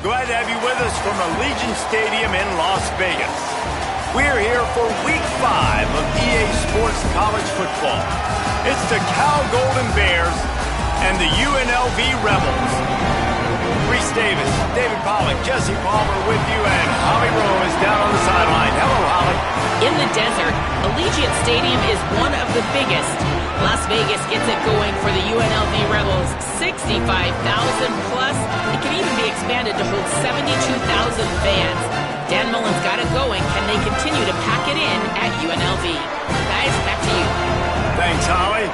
Glad to have you with us from Allegiant Stadium in Las Vegas. We're here for Week 5 of EA Sports College Football. It's the Cal Golden Bears and the UNLV Rebels. Reese Davis, David Pollack, Jesse Palmer with you, and Holly Rowe is down on the sideline. Hello, Holly. In the desert, Allegiant Stadium is one of the biggest. Las Vegas gets it going for the UNLV Rebels. 65,000 plus. It can even be expanded to hold 72,000 fans. Dan Mullen's got it going. Can they continue to pack it in at UNLV? Guys, back to you. Thanks, Holly.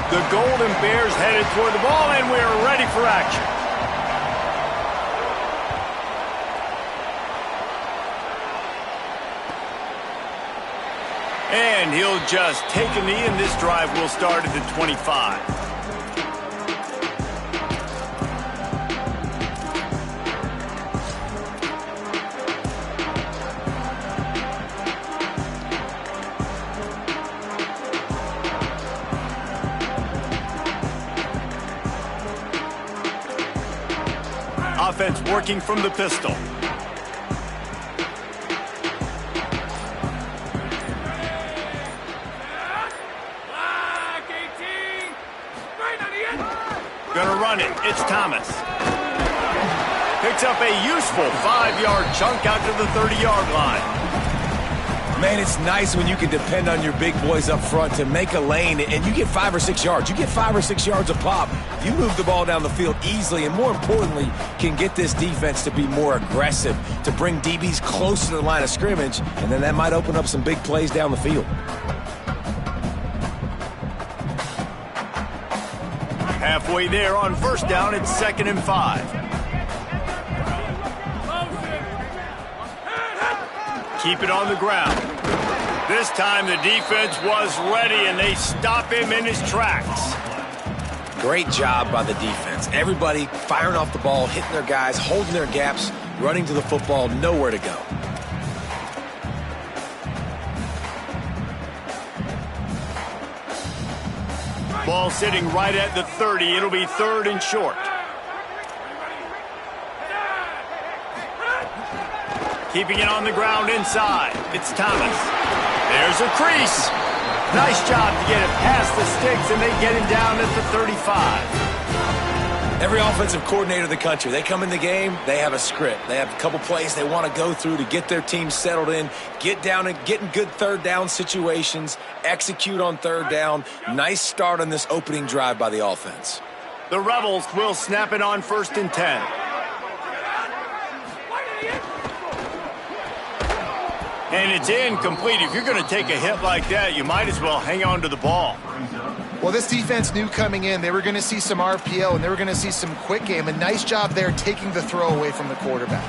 The Golden Bears headed toward the ball, and we're ready for action. And he'll just take a knee, and this drive will start at the 25. Offense working from the pistol. Gonna run it. It's Thomas. Picks up a useful 5-yard chunk out to the 30-yard line. Man, it's nice when you can depend on your big boys up front to make a lane, and you get 5 or 6 yards. You get 5 or 6 yards a pop. You move the ball down the field easily, and more importantly, can get this defense to be more aggressive, to bring DBs close to the line of scrimmage, and then that might open up some big plays down the field. Halfway there on first down, it's 2nd and 5. Keep it on the ground. This time the defense was ready, and they stop him in his tracks. Great job by the defense. Everybody firing off the ball, hitting their guys, holding their gaps, running to the football, nowhere to go. Ball sitting right at the 30. It'll be 3rd and short. Keeping it on the ground inside. It's Thomas. There's a crease. Nice job to get it past the sticks, and they get him down at the 35. Every offensive coordinator in the country, they come in the game, they have a script. They have a couple plays they want to go through to get their team settled in, get down and get in good third down situations, execute on third down. Nice start on this opening drive by the offense. The Rebels will snap it on 1st and 10. And it's incomplete. If you're going to take a hit like that, you might as well hang on to the ball. Well, this defense knew coming in they were going to see some RPO and they were going to see some quick game. A nice job there taking the throw away from the quarterback.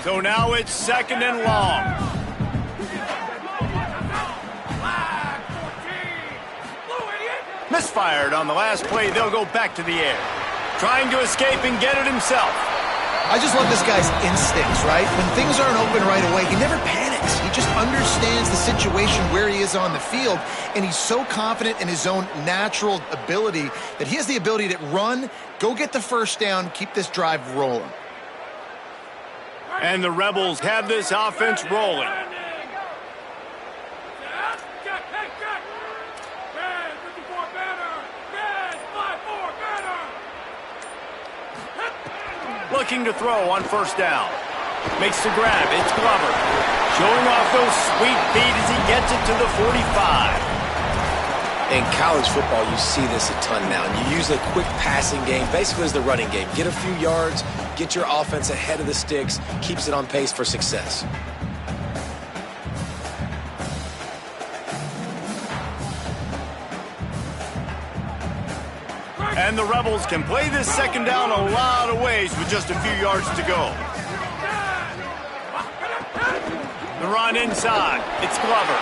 So now it's 2nd and long. Misfired on the last play. They'll go back to the air. Trying to escape and get it himself. I just love this guy's instincts, right? When things aren't open right away, he never panics. He just understands the situation where he is on the field, and he's so confident in his own natural ability that he has the ability to run, go get the first down, keep this drive rolling. And the Rebels have this offense rolling. Looking to throw on first down. Makes the grab. It's Glover. Showing off those sweet feet as he gets it to the 45. In college football, you see this a ton now. And you use a quick passing game, basically as the running game. Get a few yards, get your offense ahead of the sticks, keeps it on pace for success. And And the Rebels can play this second down a lot of ways with just a few yards to go. The run inside. It's Glover.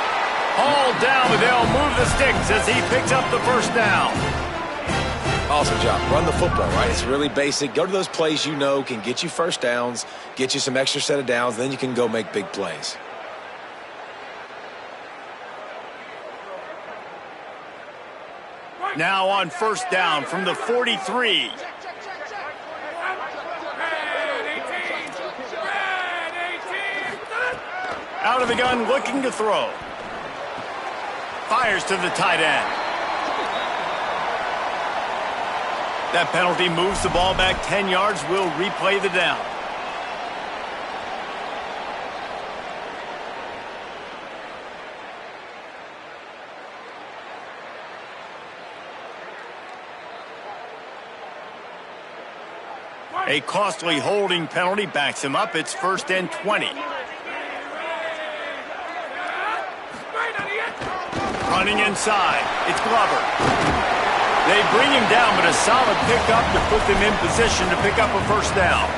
Hauled down, but they'll move the sticks as he picks up the first down. Awesome job. Run the football, right? It's really basic. Go to those plays you know can get you first downs, get you some extra set of downs, then you can go make big plays. Now on first down from the 43. Out of the gun, looking to throw. Fires to the tight end. That penalty moves the ball back 10 yards. We'll replay the down. A costly holding penalty backs him up. It's 1st and 20. Running inside. It's Glover. They bring him down, but a solid pickup to put them in position to pick up a first down.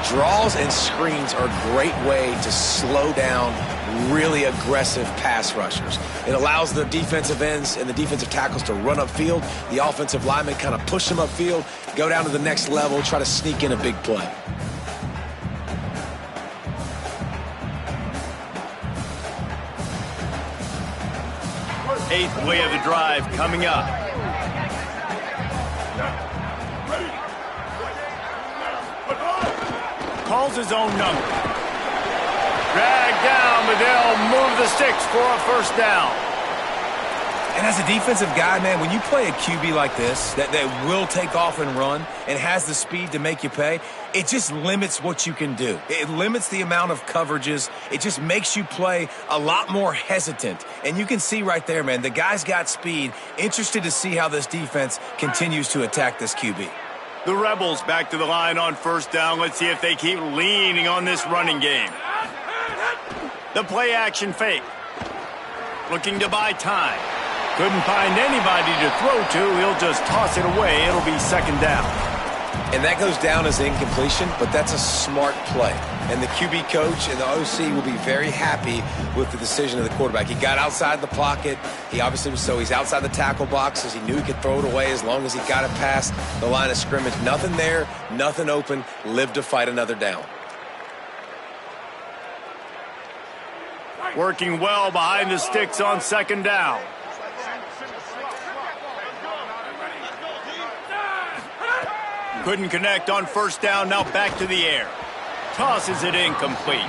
Draws and screens are a great way to slow down really aggressive pass rushers. It allows the defensive ends and the defensive tackles to run upfield. The offensive linemen kind of push them upfield, go down to the next level, try to sneak in a big play. Eighth play of the drive coming up. Calls his own number. Dragged down, but they'll move the sticks for a first down. And as a defensive guy, man, when you play a QB like this, that will take off and run and has the speed to make you pay, it just limits what you can do. It limits the amount of coverages. It just makes you play a lot more hesitant. And you can see right there, man, the guy's got speed. Interested to see how this defense continues to attack this QB. The Rebels back to the line on first down. Let's see if they keep leaning on this running game. The play action fake. Looking to buy time. Couldn't find anybody to throw to. He'll just toss it away. It'll be second down. And that goes down as incompletion, but that's a smart play. And the QB coach and the OC will be very happy with the decision of the quarterback. He got outside the pocket. He obviously was he's outside the tackle boxes. He knew he could throw it away as long as he got it past the line of scrimmage. Nothing there, nothing open. Live to fight another down. Working well behind the sticks on second down. Couldn't connect on first down. Now back to the air. Tosses it incomplete.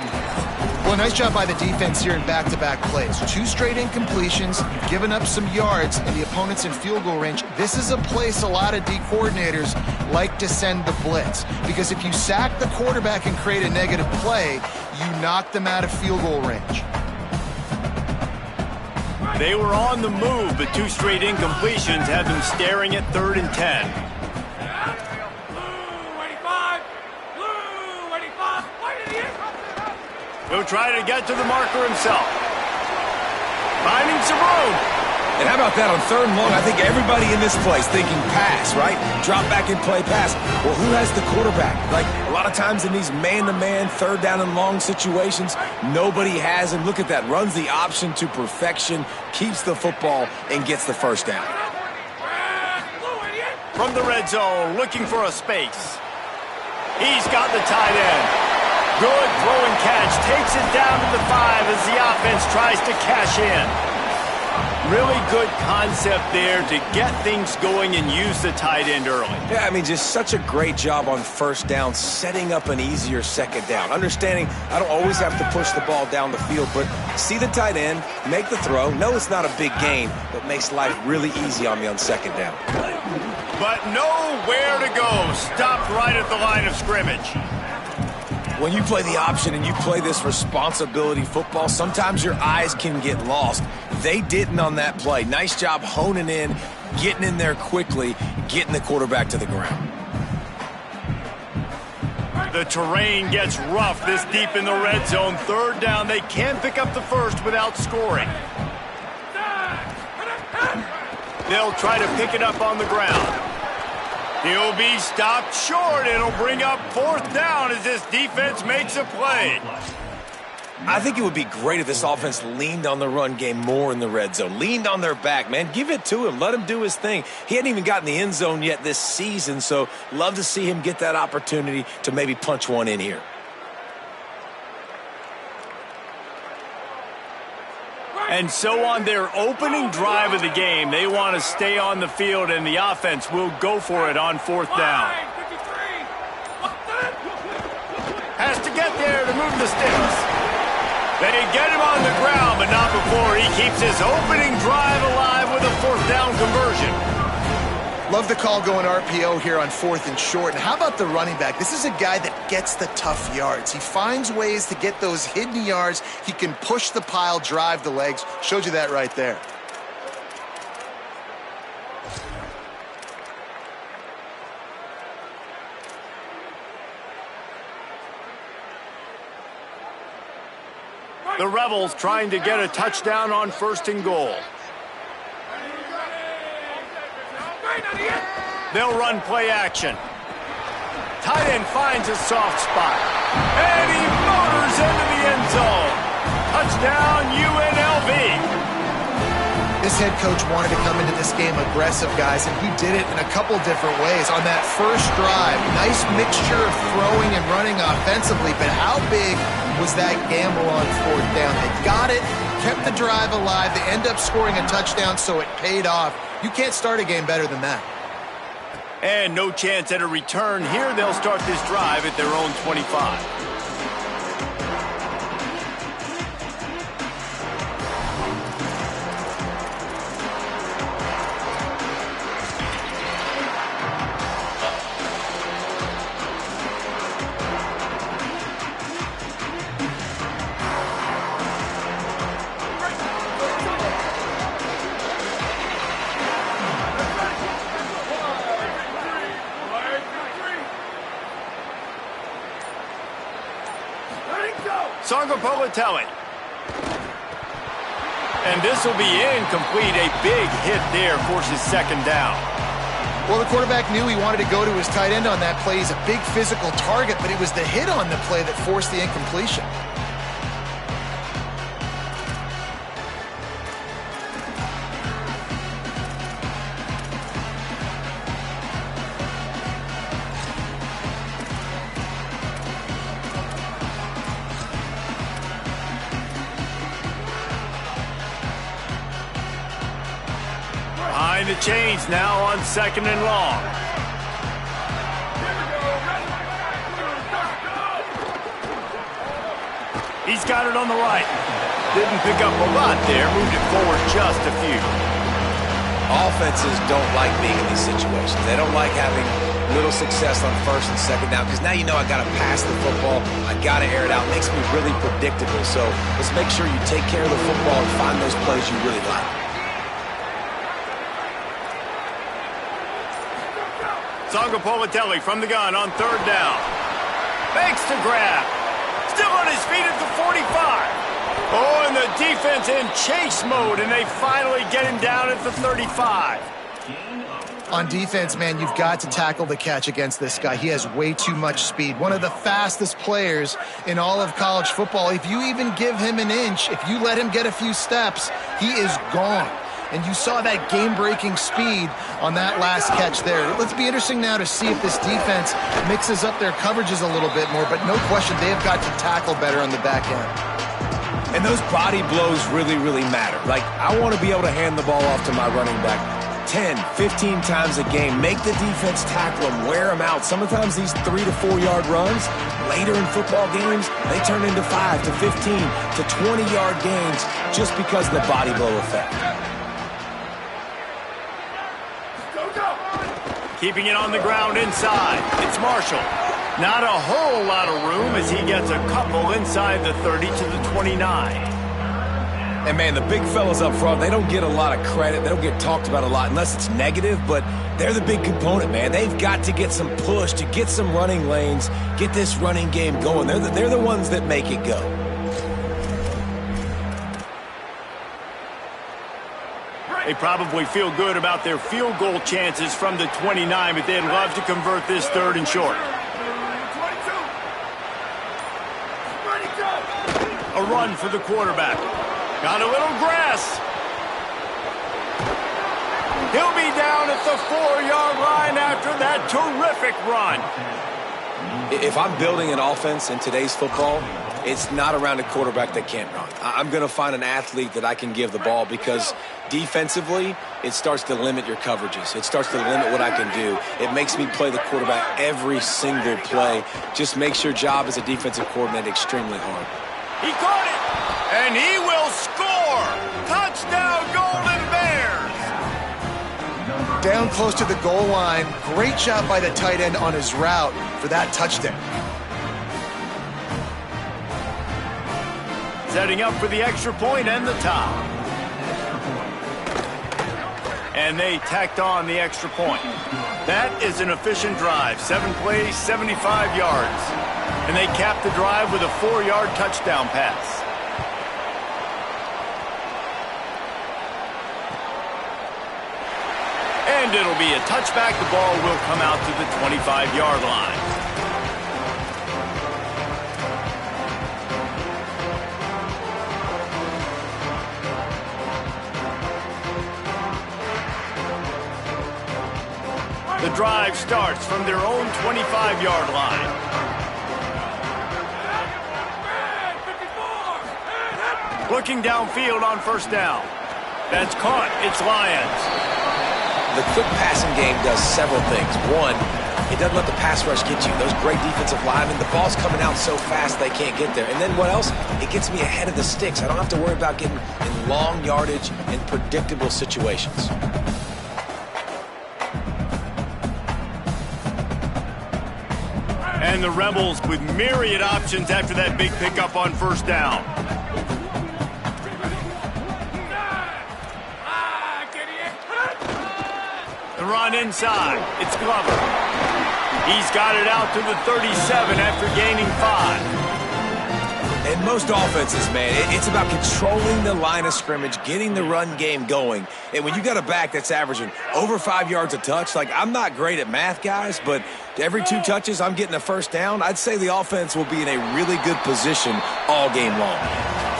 Well, nice job by the defense here in back-to-back plays. 2 straight incompletions, giving up some yards, and the opponent's in field goal range. This is a place a lot of D coordinators like to send the blitz, because if you sack the quarterback and create a negative play, you knock them out of field goal range. They were on the move, but 2 straight incompletions have them staring at 3rd and 10. He'll try to get to the marker himself. Finding some room. And how about that on 3rd and long? I think everybody in this place thinking pass, right? Drop back and play pass. Well, who has the quarterback? Like, a lot of times in these man-to-man, 3rd down and long situations, nobody has him. Look at that. Runs the option to perfection, keeps the football, and gets the first down. From the red zone, looking for a space. He's got the tight end. Good throw and catch. Takes it down to the 5 as the offense tries to cash in. Really good concept there to get things going and use the tight end early. Yeah, I mean, just such a great job on first down, setting up an easier second down. Understanding I don't always have to push the ball down the field, but see the tight end, make the throw. No, it's not a big gain, but makes life really easy on me on second down. But nowhere to go. Stopped right at the line of scrimmage. When you play the option and you play this responsibility football, sometimes your eyes can get lost. They didn't on that play. Nice job honing in, getting in there quickly, getting the quarterback to the ground. The terrain gets rough this deep in the red zone. 3rd down. They can pick up the first without scoring. They'll try to pick it up on the ground. He'll be stopped short. It'll bring up 4th down as this defense makes a play. I think it would be great if this offense leaned on the run game more in the red zone. Leaned on their back, man. Give it to him. Let him do his thing. He hadn't even gotten the end zone yet this season, so love to see him get that opportunity to maybe punch one in here. And so on their opening drive of the game, they want to stay on the field, and the offense will go for it on 4th down. Has to get there to move the sticks. They get him on the ground, but not before he keeps his opening drive alive with a 4th down conversion. Love the call going RPO here on 4th and short. And how about the running back? This is a guy that gets the tough yards. He finds ways to get those hidden yards. He can push the pile, drive the legs. Showed you that right there. The Rebels trying to get a touchdown on 1st and goal. They'll run play action. Tight end finds a soft spot. And he motors into the end zone. Touchdown UNLV. This head coach wanted to come into this game aggressive, guys, and he did it in a couple different ways. On that first drive, nice mixture of throwing and running offensively, but how big was that gamble on 4th down? They got it, kept the drive alive, they end up scoring a touchdown, so it paid off. You can't start a game better than that. And no chance at a return. Here they'll start this drive at their own 25. Politelli. And this will be incomplete. A big hit there forces 2nd down. Well, the quarterback knew he wanted to go to his tight end on that play. He's a big physical target, but it was the hit on the play that forced the incompletion. The chains now on 2nd and long. He's got it on the right. Didn't pick up a lot there. Moved it forward just a few. Offenses don't like being in these situations. They don't like having little success on 1st and 2nd down because now you know I got to pass the football. I got to air it out. It makes me really predictable. So let's make sure you take care of the football and find those plays you really like. Songa Politelli from the gun on 3rd down. Makes the grab. Still on his feet at the 45. Oh, and the defense in chase mode, and they finally get him down at the 35. On defense, man, you've got to tackle the catch against this guy. He has way too much speed. One of the fastest players in all of college football. If you even give him an inch, if you let him get a few steps, he is gone. And you saw that game-breaking speed on that last catch there. Let's be interesting now to see if this defense mixes up their coverages a little bit more, but no question they have got to tackle better on the back end. And those body blows really, really matter. Like, I want to be able to hand the ball off to my running back 10, 15 times a game. Make the defense tackle them, wear them out. Sometimes these 3 to 4 yard runs, later in football games, they turn into 5 to 15 to 20 yard gains just because of the body blow effect. Keeping it on the ground inside. It's Marshall. Not a whole lot of room as he gets a couple inside the 30 to the 29. And, man, the big fellas up front, they don't get a lot of credit. They don't get talked about a lot unless it's negative, but they're the big component, man. They've got to get some push, to get some running lanes, get this running game going. They're the ones that make it go. They probably feel good about their field goal chances from the 29, but they'd love to convert this 3rd and short. A run for the quarterback. Got a little grass. He'll be down at the 4-yard line after that terrific run. If I'm building an offense in today's football, it's not around a quarterback that can't run. I'm going to find an athlete that I can give the ball because defensively, it starts to limit your coverages. It starts to limit what I can do. It makes me play the quarterback every single play. Just makes your job as a defensive coordinator extremely hard. He caught it, and he will score. Touchdown, Golden Bears. Down close to the goal line. Great job by the tight end on his route for that touchdown. Setting up for the extra point and the top. And they tacked on the extra point. That is an efficient drive. 7 plays, 75 yards. And they capped the drive with a 4-yard touchdown pass. And it'll be a touchback. The ball will come out to the 25-yard line. The drive starts from their own 25-yard line. Looking downfield on 1st down. That's caught. It's Lions. The quick passing game does several things. One, it doesn't let the pass rush get you. Those great defensive linemen, the ball's coming out so fast they can't get there. And then what else? It gets me ahead of the sticks. I don't have to worry about getting in long yardage and predictable situations. And the Rebels with myriad options after that big pickup on 1st down. The run inside. It's Glover. He's got it out to the 37 after gaining 5. In most offenses, man, it's about controlling the line of scrimmage, getting the run game going. And when you got a back that's averaging over 5 yards a touch, like I'm not great at math, guys, but every 2 touches I'm getting a 1st down, I'd say the offense will be in a really good position all game long.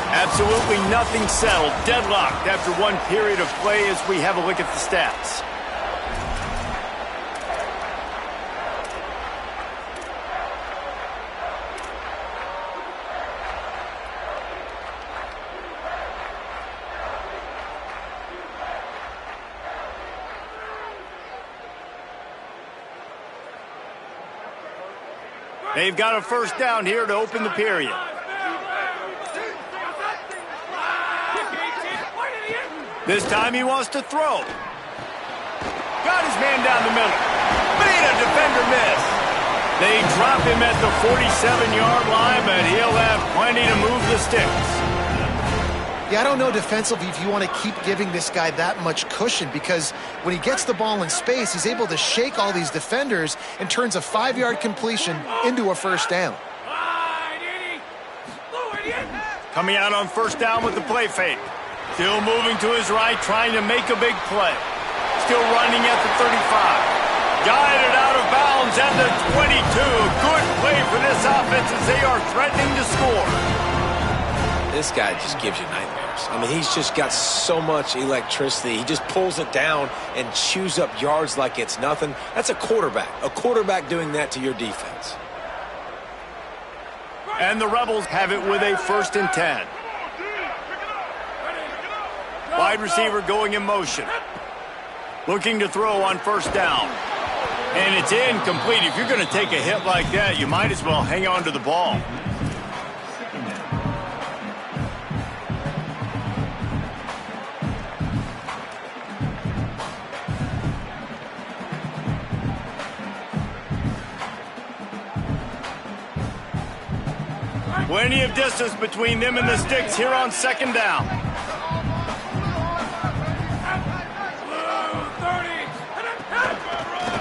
Absolutely nothing settled. Deadlocked after 1 period of play as we have a look at the stats. They've got a 1st down here to open the period. This time he wants to throw. Got his man down the middle. Made a defender miss. They drop him at the 47-yard line, but he'll have plenty to move the sticks. Yeah, I don't know defensively if you want to keep giving this guy that much cushion because when he gets the ball in space, he's able to shake all these defenders and turns a 5-yard completion into a 1st down. Coming out on 1st down with the play fake. Still moving to his right, trying to make a big play. Still running at the 35. Guided out of bounds at the 22. A good play for this offense as they are threatening to score. This guy just gives you nightmares. I mean, he's just got so much electricity. He just pulls it down and chews up yards like it's nothing. That's a quarterback doing that to your defense. And the Rebels have it with a 1st and 10. Wide receiver going in motion. Looking to throw on 1st down. And it's incomplete. If you're going to take a hit like that, you might as well hang on to the ball. Plenty of distance between them and the sticks here on 2nd down.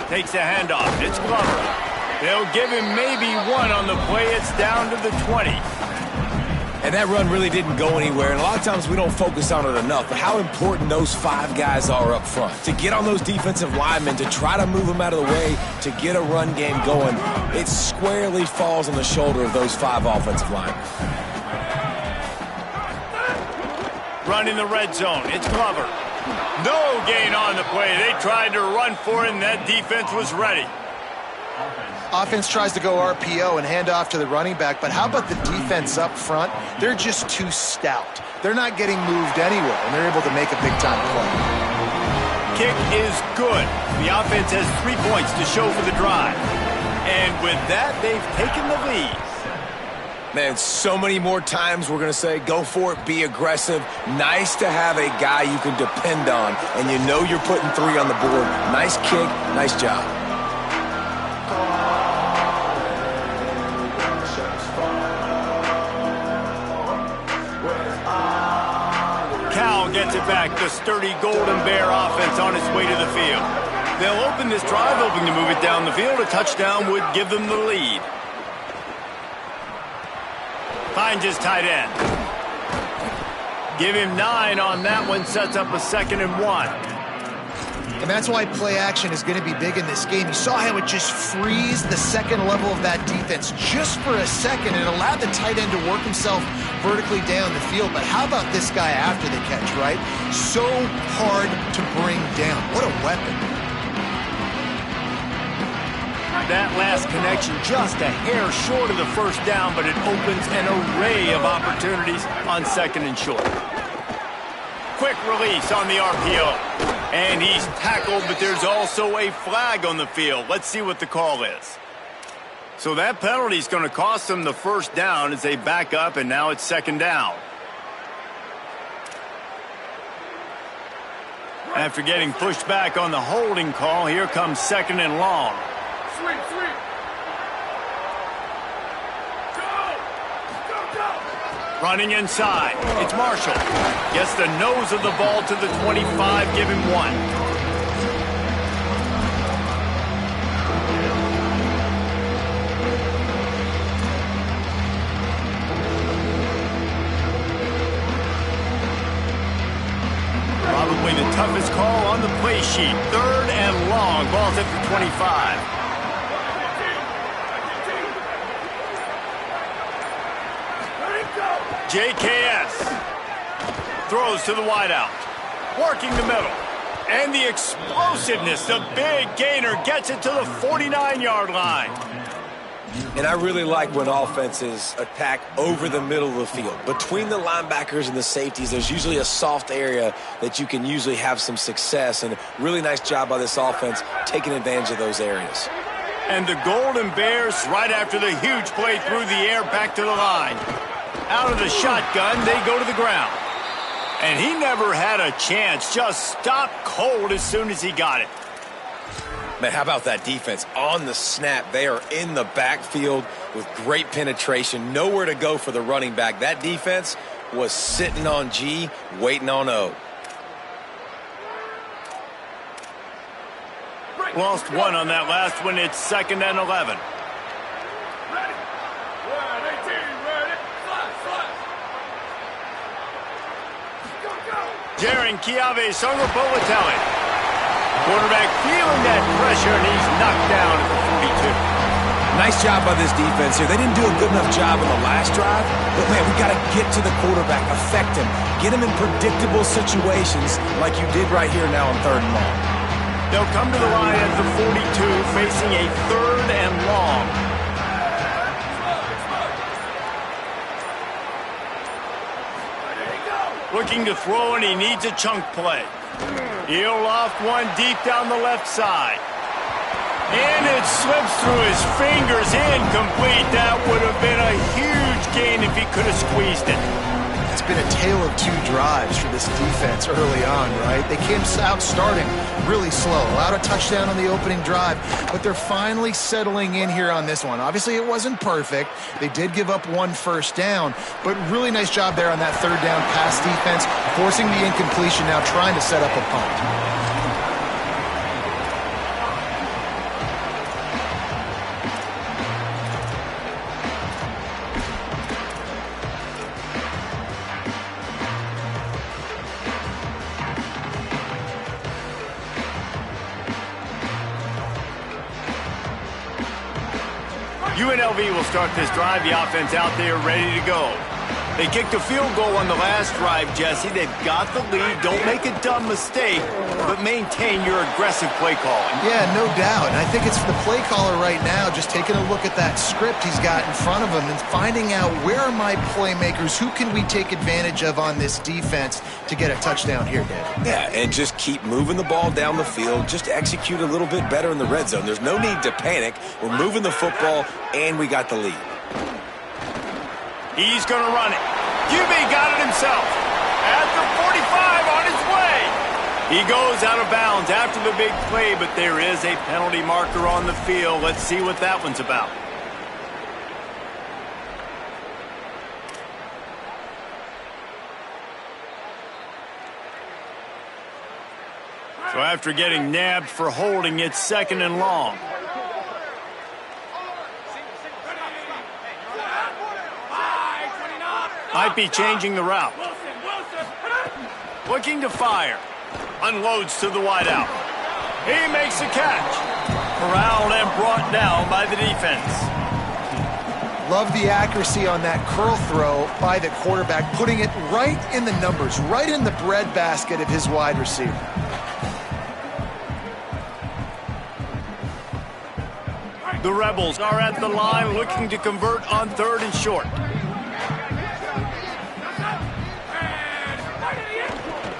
Takes a handoff. It's Glover. They'll give him maybe 1 on the play. It's down to the 20. And that run really didn't go anywhere, and a lot of times we don't focus on it enough, but how important those 5 guys are up front. To get on those defensive linemen, to try to move them out of the way, to get a run game going, it squarely falls on the shoulder of those 5 offensive linemen. Run in the red zone. It's Glover. No gain on the play. They tried to run for it, and that defense was ready. Offense tries to go RPO and hand off to the running back, but how about the defense up front? They're just too stout. They're not getting moved anywhere, and they're able to make a big-time play. Kick is good. The offense has 3 points to show for the drive. And with that, they've taken the lead. Man, so many more times we're going to say, go for it, be aggressive. Nice to have a guy you can depend on, and you know you're putting 3 on the board. Nice kick, nice job. Cal gets it back. The sturdy Golden Bear offense on its way to the field. They'll open this drive, hoping to move it down the field. A touchdown would give them the lead. Finds his tight end. Give him 9 on that one. Sets up a 2nd and 1. And that's why play action is going to be big in this game. You saw how it just frees the second level of that defense just for a second. It allowed the tight end to work himself vertically down the field. But how about this guy after the catch, right? So hard to bring down. What a weapon. That last connection just a hair short of the first down, but it opens an array of opportunities on 2nd and short. Quick release on the RPO. And he's tackled, but there's also a flag on the field. Let's see what the call is. So that penalty is going to cost them the first down as they back up, and now it's 2nd down. After getting pushed back on the holding call, here comes 2nd and long. Running inside. It's Marshall. Gets the nose of the ball to the 25. Give him 1. Probably the toughest call on the play sheet. 3rd and long. Ball's at the 25. JKS throws to the wideout, working the middle, and the explosiveness, the big gainer gets it to the 49-yard line. And I really like when offenses attack over the middle of the field. Between the linebackers and the safeties, there's usually a soft area that you can usually have some success, and really nice job by this offense taking advantage of those areas. And the Golden Bears, right after the huge play through the air, back to the line. Out of the shotgun, they go to the ground. And he never had a chance, just stopped cold as soon as he got it. Man, how about that defense? On the snap, they are in the backfield with great penetration. Nowhere to go for the running back. That defense was sitting on G, waiting on O. Lost 1 on that last one. It's 2nd and 11. Jaron Kiave Songobolatelli. Quarterback feeling that pressure, and he's knocked down at the 42. Nice job by this defense here. They didn't do a good enough job in the last drive, but, man, we got to get to the quarterback, affect him, get him in predictable situations like you did right here now on 3rd and long. They'll come to the line at the 42, facing a 3rd and long. Looking to throw, and he needs a chunk play. He'll loft one deep down the left side. And it slips through his fingers, incomplete. That would have been a huge gain if he could have squeezed it. It's been a tale of 2 drives for this defense early on, right? They came out starting really slow, allowed a touchdown on the opening drive, but they're finally settling in here on this one. Obviously, it wasn't perfect. They did give up 1 first down, but really nice job there on that 3rd down pass defense, forcing the incompletion, now trying to set up a punt. UNLV will start this drive. The offense out there ready to go. They kicked a field goal on the last drive, Jesse. They've got the lead. Don't make a dumb mistake, but maintain your aggressive play calling. Yeah, no doubt. And I think it's the play caller right now just taking a look at that script he's got in front of him and finding out where are my playmakers, who can we take advantage of on this defense to get a touchdown here, Dave. Yeah, and just keep moving the ball down the field. Just execute a little bit better in the red zone. There's no need to panic. We're moving the football, and we got the lead. He's going to run it. QB got it himself. At the 45 on his way. He goes out of bounds after the big play, but there is a penalty marker on the field. Let's see what that one's about. So after getting nabbed for holding, it's 2nd and long. Might be changing the route. Looking to fire. Unloads to the wideout. He makes the catch. Corralled and brought down by the defense. Love the accuracy on that curl throw by the quarterback, putting it right in the numbers, right in the breadbasket of his wide receiver. The Rebels are at the line looking to convert on 3rd and short.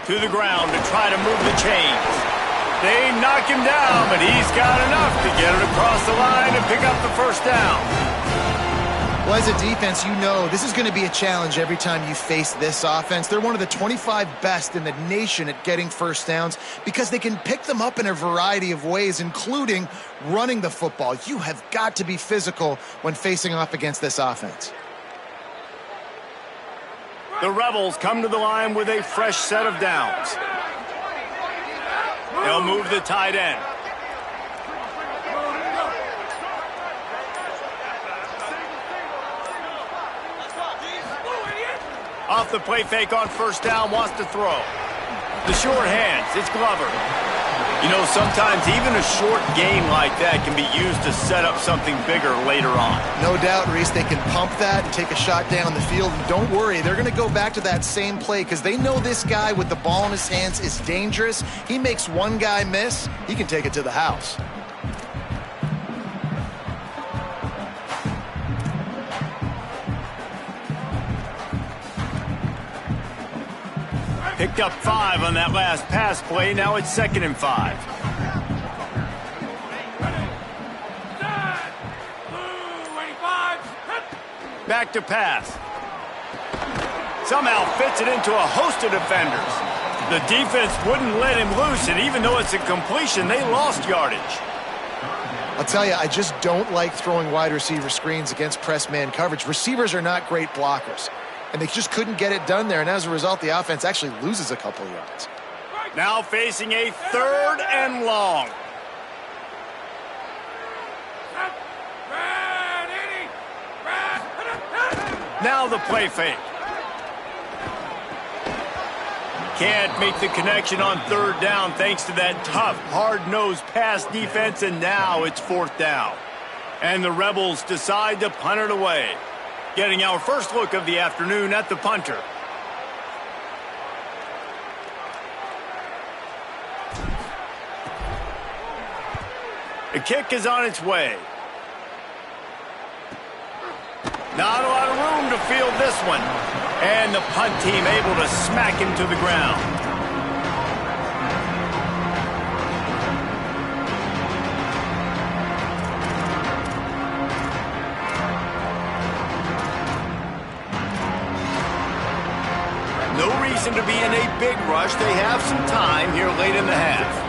To the ground to try to move the chains. They knock him down, but he's got enough to get it across the line and pick up the first down. Well, as a defense, you know this is going to be a challenge every time you face this offense. They're one of the 25 best in the nation at getting first downs because they can pick them up in a variety of ways, including running the football. You have got to be physical when facing off against this offense. The Rebels come to the line with a fresh set of downs. They'll move the tight end. Off the play fake on first down, wants to throw. The short hands, it's Glover. You know, sometimes even a short game like that can be used to set up something bigger later on. No doubt, Reese, they can pump that and take a shot down the field. And don't worry, they're going to go back to that same play because they know this guy with the ball in his hands is dangerous. He makes one guy miss, he can take it to the house. Picked up 5 on that last pass play. Now it's 2nd and 5. Back to pass. Somehow fits it into a host of defenders. The defense wouldn't let him loose, and even though it's a completion, they lost yardage. I'll tell you, I just don't like throwing wide receiver screens against press man coverage. Receivers are not great blockers. And they just couldn't get it done there. And as a result, the offense actually loses a couple yards. Now facing a 3rd and long. Now the play fake. Can't make the connection on 3rd down thanks to that tough, hard-nosed pass defense. And now it's 4th down. And the Rebels decide to punt it away. Getting our first look of the afternoon at the punter. The kick is on its way. Not a lot of room to field this one. And the punt team able to smack him to the ground. No reason to be in a big rush. They have some time here late in the half.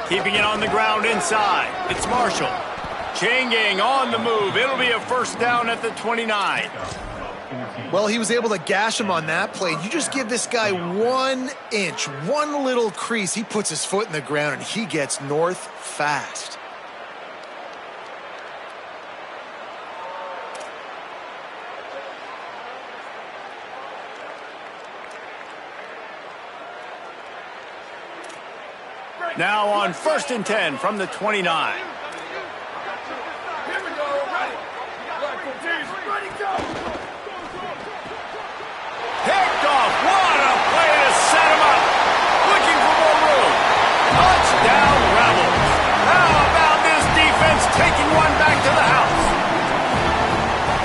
Keeping it on the ground inside. It's Marshall. Chain gang on the move. It'll be a first down at the 29. Well, he was able to gash him on that play. You just give this guy 1 inch, one little crease. He puts his foot in the ground, and he gets north fast. Now on 1st and 10 from the 29. Picked off. What a play to set him up. Looking for more room. Touchdown, Rebels. How about this defense taking one back to the house?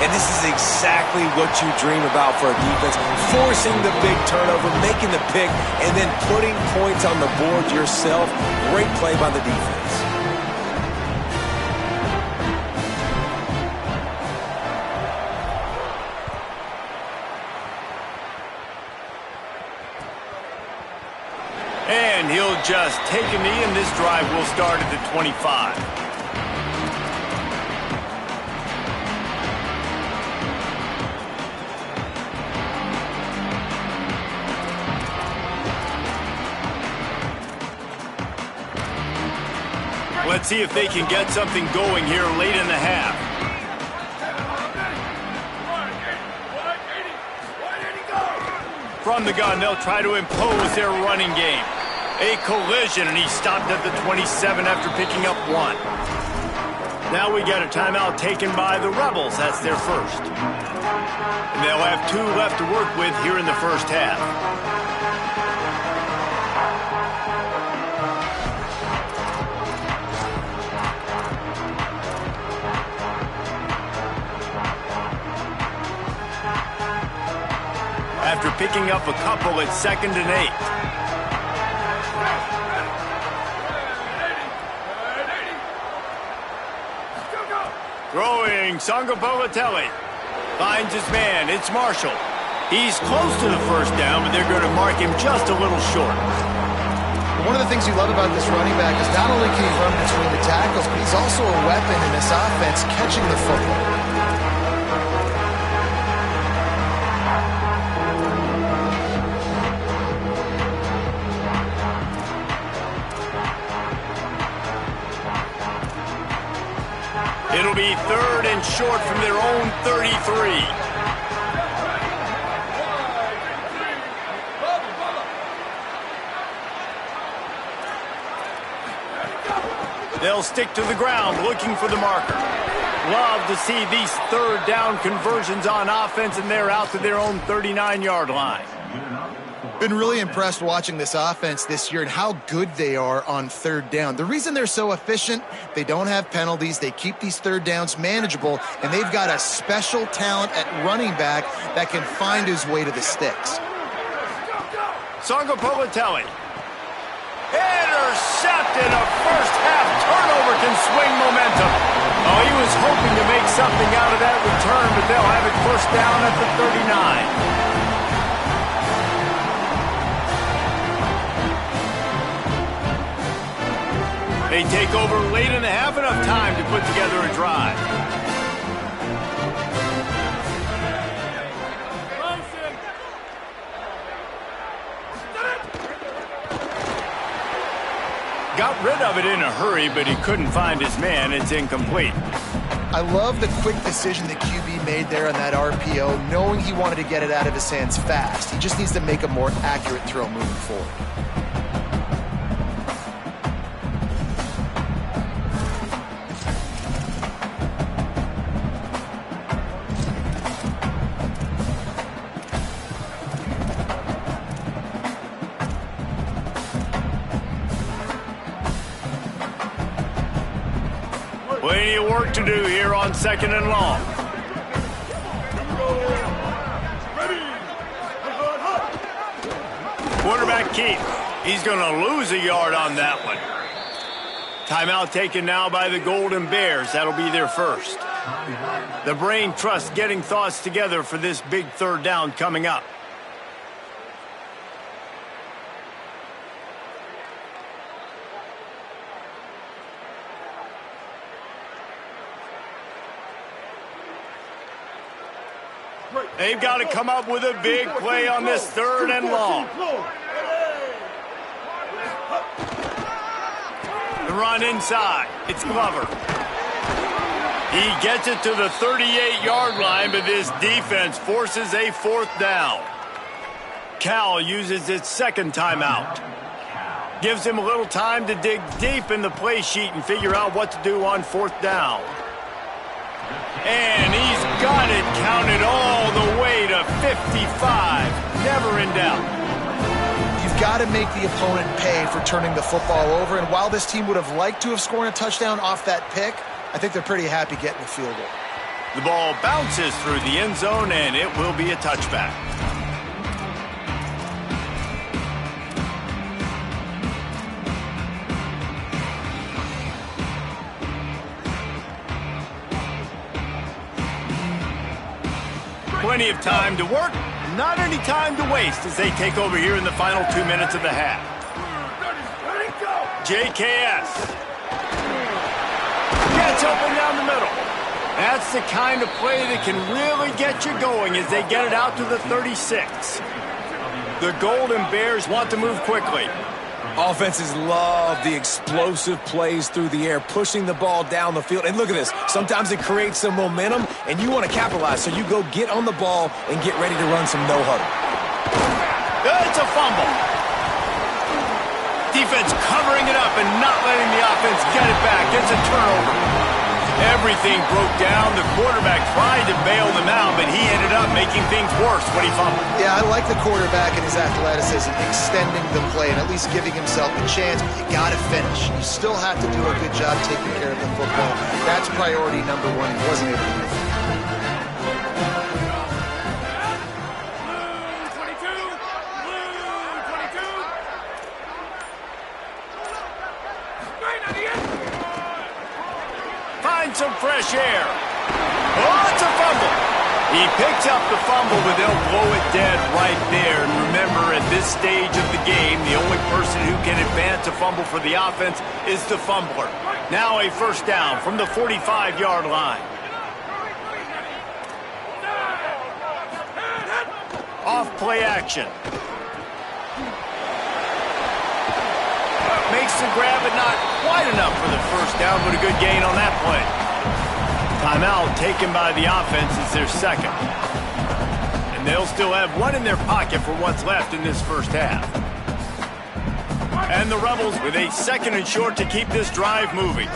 And this is exactly what you dream about for a defense. Forcing the big turnover, making the pick, and then putting points on the board yourself. Great play by the defense. And he'll just take a knee, and this drive will start at the 25. Let's see if they can get something going here late in the half. From the gun, they'll try to impose their running game. A collision, and he stopped at the 27 after picking up one. Now we got a timeout taken by the Rebels. That's their first. And they'll have 2 left to work with here in the first half. After picking up a couple at 2nd and 8. Throwing, Sangapolatelli finds his man. It's Marshall. He's close to the first down, but they're going to mark him just a little short. One of the things you love about this running back is not only can he run between the tackles, but he's also a weapon in this offense catching the football. It'll be 3rd and short from their own 33. They'll stick to the ground looking for the marker. Love to see these 3rd down conversions on offense, and they're out to their own 39-yard line. Been really impressed watching this offense this year and how good they are on 3rd down. The reason they're so efficient, they don't have penalties, they keep these 3rd downs manageable, and they've got a special talent at running back that can find his way to the sticks. Sangapolatelli. Intercepted. A first-half turnover can swing momentum. Oh, he was hoping to make something out of that return, but they'll have it first down at the 39. They take over late in the half, enough time to put together a drive. Got rid of it in a hurry, but he couldn't find his man. It's incomplete. I love the quick decision the QB made there on that RPO, knowing he wanted to get it out of his hands fast. He just needs to make a more accurate throw moving forward. Plenty of work to do here on 2nd and long. Quarterback Keith. He's going to lose a yard on that one. Timeout taken now by the Golden Bears. That'll be their first. The Brain Trust getting thoughts together for this big 3rd down coming up. They've got to come up with a big play on this 3rd and long. The run inside. It's Glover. He gets it to the 38-yard line, but this defense forces a 4th down. Cal uses its 2nd timeout. Gives him a little time to dig deep in the play sheet and figure out what to do on 4th down. And he's got it counted all the way to 55. Never in doubt. You've got to make the opponent pay for turning the football over. And while this team would have liked to have scored a touchdown off that pick, I think they're pretty happy getting the field goal. The ball bounces through the end zone, and it will be a touchback. Plenty of time to work, not any time to waste as they take over here in the final 2 minutes of the half. JKS gets open down the middle. That's the kind of play that can really get you going as they get it out to the 36. The Golden Bears want to move quickly. Offenses love the explosive plays through the air, pushing the ball down the field. And look at this. Sometimes it creates some momentum, and you want to capitalize. So you go get on the ball and get ready to run some no-huddle. It's a fumble. Defense covering it up and not letting the offense get it back. It's a turnover. Everything broke down. The quarterback tried to bail them out, but he ended up making things worse when he fumbled. Yeah, I like the quarterback and his athleticism, extending the play and at least giving himself a chance, but you got to finish. You still have to do a good job taking care of the football. That's priority number one. He wasn't able to do it. Some fresh air. Oh, it's a fumble. He picks up the fumble, but they'll blow it dead right there. And remember, at this stage of the game, the only person who can advance a fumble for the offense is the fumbler. Now a first down from the 45-yard line. Off play action. Makes the grab, but not quite enough for the first down, but a good gain on that play. Timeout taken by the offense is their second. And they'll still have one in their pocket for what's left in this first half. And the Rebels with a 2nd and short to keep this drive moving.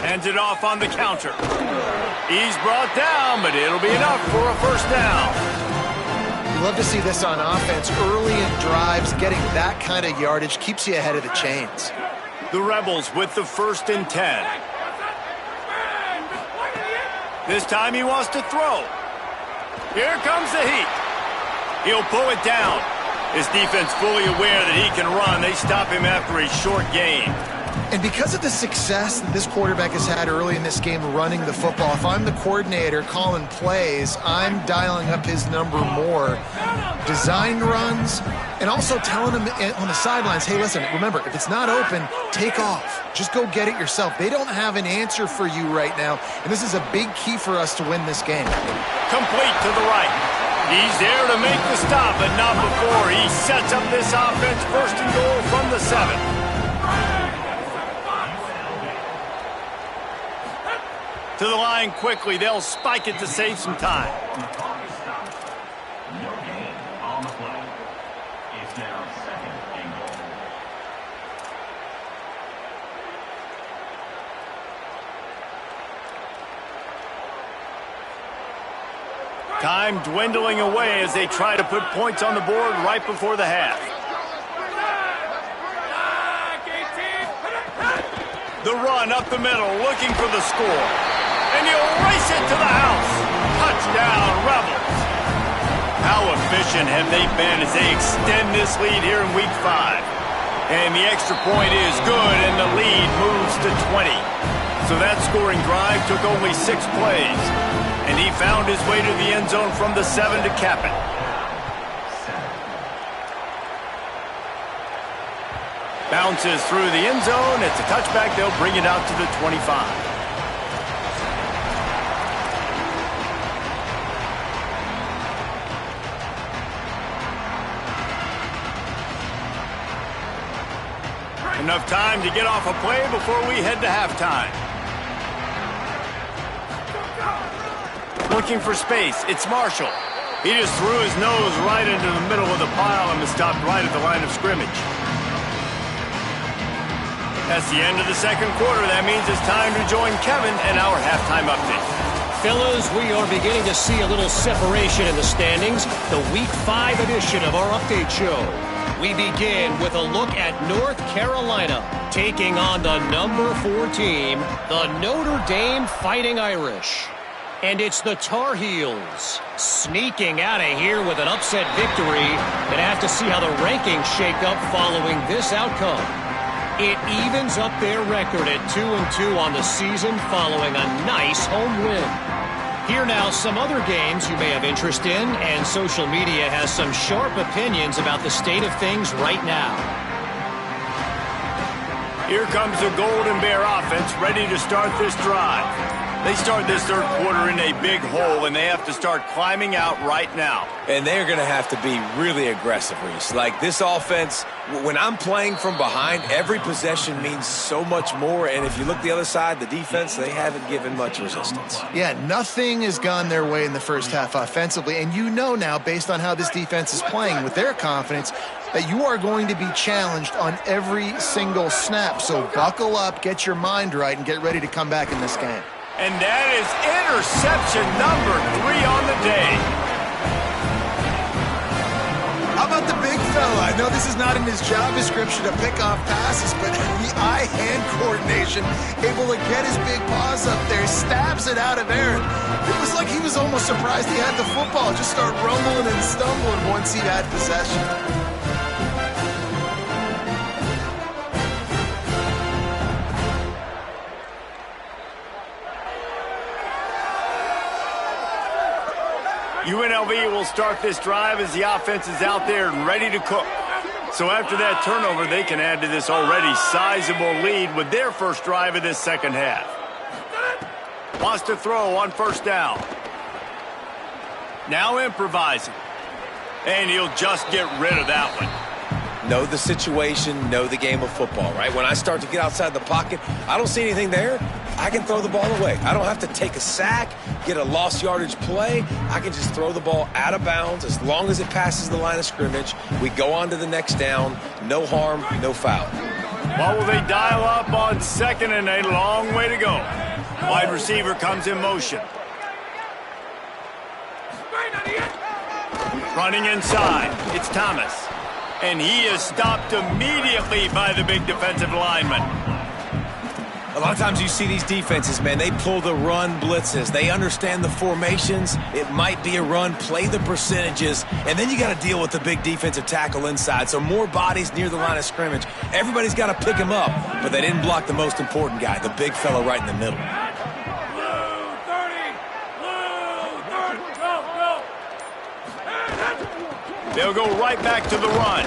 Hands it off on the counter. He's brought down, but it'll be enough for a first down. Love to see this on offense. Early in drives, getting that kind of yardage keeps you ahead of the chains. The Rebels with the 1st and 10. This time he wants to throw. Here comes the heat. He'll pull it down. His defense fully aware that he can run. They stop him after a short gain. And because of the success that this quarterback has had early in this game running the football, if I'm the coordinator calling plays, I'm dialing up his number more. Design runs, and also telling him on the sidelines, hey, listen, remember, if it's not open, take off. Just go get it yourself. They don't have an answer for you right now, and this is a big key for us to win this game. Complete to the right. He's there to make the stop, but not before he sets up this offense 1st and goal from the 7. To the line quickly. They'll spike it to save some time. No gain on the play. It's now 2nd and goal. Time dwindling away as they try to put points on the board right before the half. The run up the middle, looking for the score. And he'll race it to the house. Touchdown, Rebels. How efficient have they been as they extend this lead here in Week 5? And the extra point is good, and the lead moves to 20. So that scoring drive took only 6 plays. And he found his way to the end zone from the 7 to cap it. Bounces through the end zone. It's a touchback. They'll bring it out to the 25. Enough time to get off a play before we head to halftime. Looking for space. It's Marshall. He just threw his nose right into the middle of the pile and was stopped right at the line of scrimmage. That's the end of the second quarter. That means it's time to join Kevin and our halftime update. Fellas, we are beginning to see a little separation in the standings. The Week 5 edition of our update show. We begin with a look at North Carolina taking on the number 4 team, the Notre Dame Fighting Irish. And it's the Tar Heels sneaking out of here with an upset victory. Gonna have to see how the rankings shake up following this outcome. It evens up their record at 2-2 on the season following a nice home win. Here now some other games you may have interest in, and social media has some sharp opinions about the state of things right now. Here comes the Golden Bear offense ready to start this drive. They start this third quarter in a big hole, and they have to start climbing out right now. And they're going to have to be really aggressive, Reese. Like this offense, when I'm playing from behind, every possession means so much more. And if you look the other side, the defense, they haven't given much resistance. Yeah, nothing has gone their way in the first half offensively. And you know now, based on how this defense is playing with their confidence, that you are going to be challenged on every single snap. So buckle up, get your mind right, and get ready to come back in this game. And that is interception number 3 on the day. How about the big fella? I know this is not in his job description to pick off passes, but the eye-hand coordination, able to get his big paws up there, stabs it out of Aaron. It was like he was almost surprised he had the football. Just start rumbling and stumbling once he had possession. UNLV will start this drive as the offense is out there and ready to cook. So after that turnover, they can add to this already sizable lead with their first drive of this second half. Wants to throw on first down. Now improvising. And he'll just get rid of that one. Know the situation, know the game of football, right? When I start to get outside the pocket, I don't see anything there, I can throw the ball away. I don't have to take a sack, get a lost yardage play. I can just throw the ball out of bounds as long as it passes the line of scrimmage. We go on to the next down. No harm, no foul. What will they dial up on second and a long way to go? Wide receiver comes in motion. Running inside, it's Thomas. And he is stopped immediately by the big defensive lineman. A lot of times you see these defenses, man, they pull the run blitzes. They understand the formations. It might be a run, play the percentages, and then you got to deal with the big defensive tackle inside. So more bodies near the line of scrimmage. Everybody's got to pick him up, but they didn't block the most important guy, the big fella right in the middle. They'll go right back to the run.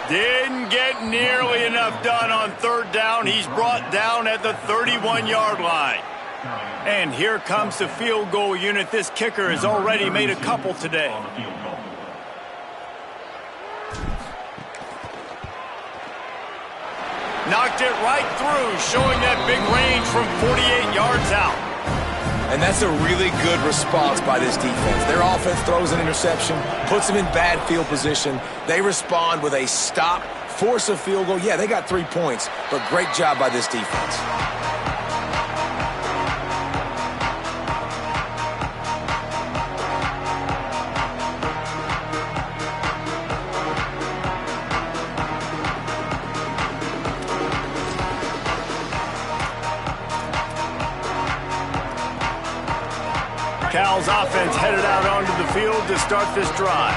Didn't get nearly enough done on third down. He's brought down at the 31-yard line. And here comes the field goal unit. This kicker has already made a couple today. Knocked it right through, showing that big range from 48 yards out. And that's a really good response by this defense. Their offense throws an interception, puts them in bad field position. They respond with a stop, force a field goal. Yeah, they got 3 points, but great job by this defense. Cal's offense headed out onto the field to start this drive.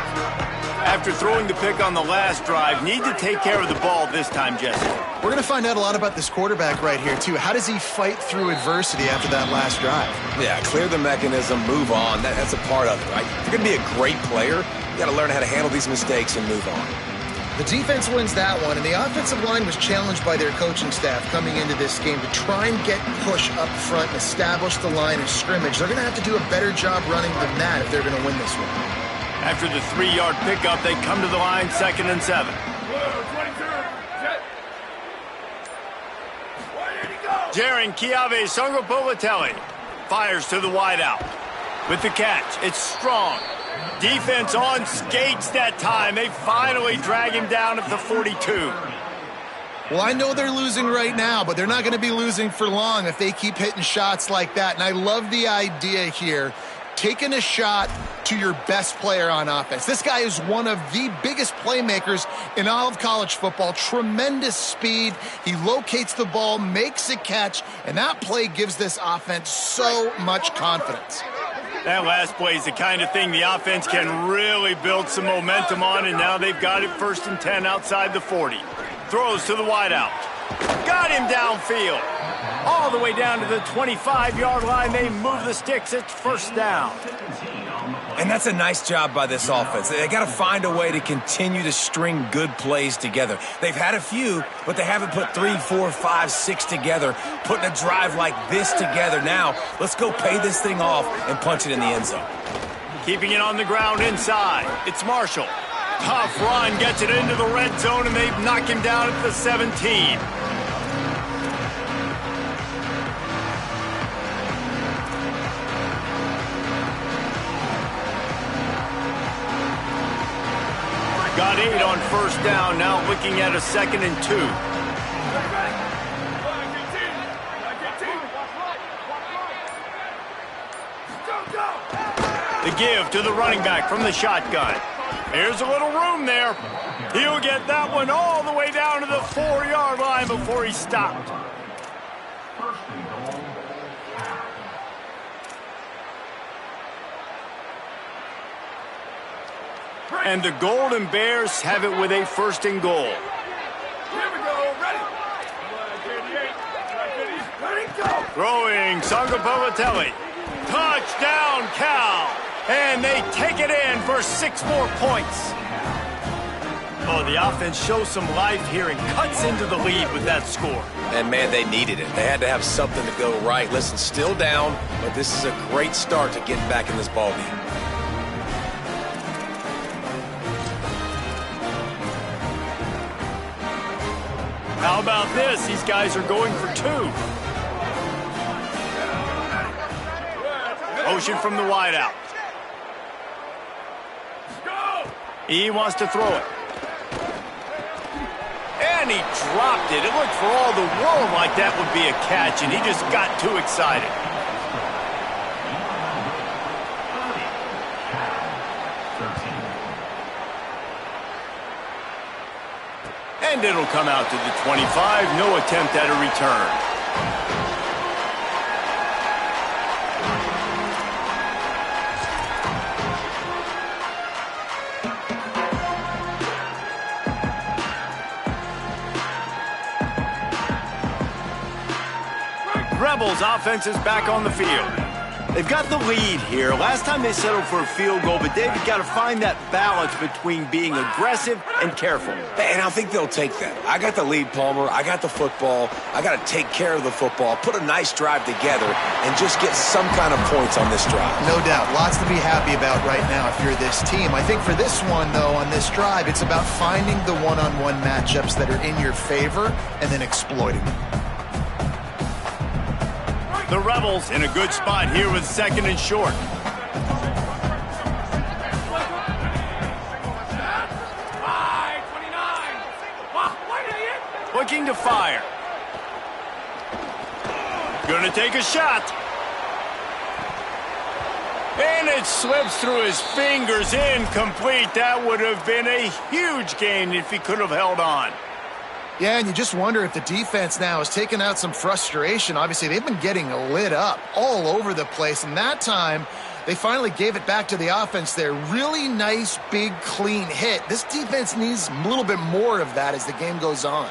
After throwing the pick on the last drive, need to take care of the ball this time, Jesse. We're going to find out a lot about this quarterback right here, too. How does he fight through adversity after that last drive? Yeah, clear the mechanism, move on. That's a part of it, right? If you're going to be a great player, you got to learn how to handle these mistakes and move on. The defense wins that one, and the offensive line was challenged by their coaching staff coming into this game to try and get push up front and establish the line of scrimmage. They're going to have to do a better job running than that if they're going to win this one. After the 3-yard pickup, they come to the line, 2nd and 7. Jaron Chiave Songopolitelli fires to the wideout. With the catch, it's Strong. Defense on skates that time. They finally drag him down at the 42. Well, I know they're losing right now, but they're not going to be losing for long if they keep hitting shots like that. And I love the idea here, taking a shot to your best player on offense. This guy is one of the biggest playmakers in all of college football. Tremendous speed. He locates the ball, makes a catch, and that play gives this offense so much confidence. That last play is the kind of thing the offense can really build some momentum on, and now they've got it 1st and 10 outside the 40. Throws to the wideout. Got him downfield. All the way down to the 25-yard line. They move the sticks. It's 1st down. And that's a nice job by this offense. They got to find a way to continue to string good plays together. They've had a few, but they haven't put 3, 4, 5, 6 together, putting a drive like this together. Now, let's go pay this thing off and punch it in the end zone. Keeping it on the ground inside. It's Marshall. Tough run, gets it into the red zone, and they've knocked him down at the 17. Got 8 on 1st down, now looking at a 2nd and 2. The give to the running back from the shotgun. Here's a little room there. He'll get that one all the way down to the 4-yard line before he stopped. And the Golden Bears have it with a 1st and goal. Here we go. Ready? Ready, go. Throwing Sangapavatelli. Touchdown, Cal. And they take it in for 6 more points. Oh, the offense shows some life here and cuts into the lead with that score. And, man, they needed it. They had to have something to go right. Listen, still down, but this is a great start to getting back in this ballgame. How about this? These guys are going for 2. Motion from the wideout. He wants to throw it. And he dropped it. It looked for all the world like that would be a catch, and he just got too excited. And it'll come out to the 25. No attempt at a return. Rebels offense is back on the field. They've got the lead here. Last time they settled for a field goal, but they've got to find that balance between being aggressive and careful. And I think they'll take that. I got the lead, Palmer. I got the football. I got to take care of the football, put a nice drive together, and just get some kind of points on this drive. No doubt. Lots to be happy about right now if you're this team. I think for this one, though, on this drive, it's about finding the one-on-one matchups that are in your favor and then exploiting them. The Rebels in a good spot here with 2nd and short. Looking to fire. Gonna take a shot. And it slips through his fingers, incomplete. That would have been a huge gain if he could have held on. Yeah, and you just wonder if the defense now has taken out some frustration. Obviously, they've been getting lit up all over the place, and that time they finally gave it back to the offense there. Really nice, big, clean hit. This defense needs a little bit more of that as the game goes on.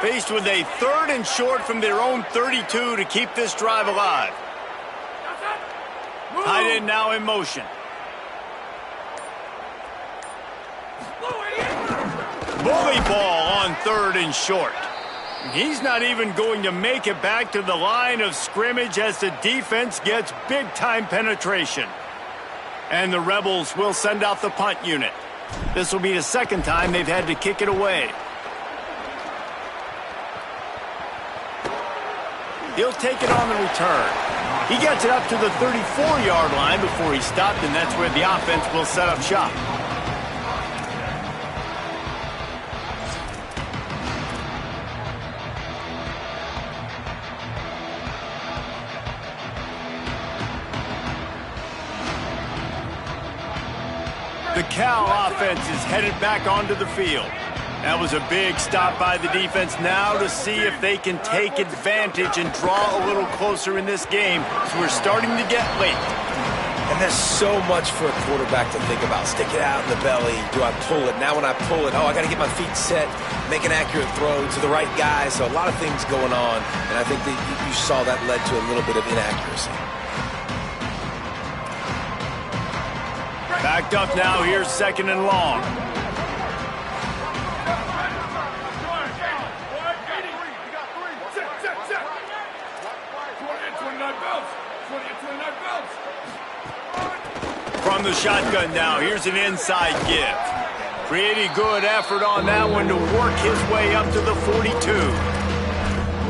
Faced with a 3rd and short from their own 32 to keep this drive alive. Tight end now in motion. Bully ball on 3rd and short. He's not even going to make it back to the line of scrimmage as the defense gets big-time penetration. And the Rebels will send out the punt unit. This will be the 2nd time they've had to kick it away. He'll take it on the return. He gets it up to the 34-yard line before he stopped, and that's where the offense will set up shop. The Cal offense is headed back onto the field. That was a big stop by the defense. Now to see if they can take advantage and draw a little closer in this game. So we're starting to get late. And there's so much for a quarterback to think about. Stick it out in the belly. Do I pull it? Now when I pull it, I got to get my feet set, make an accurate throw to the right guy. So a lot of things going on. And I think that you saw that led to a little bit of inaccuracy. Backed up now. Here's 2nd and long. From the shotgun now, here's an inside give. Pretty good effort on that one to work his way up to the 42.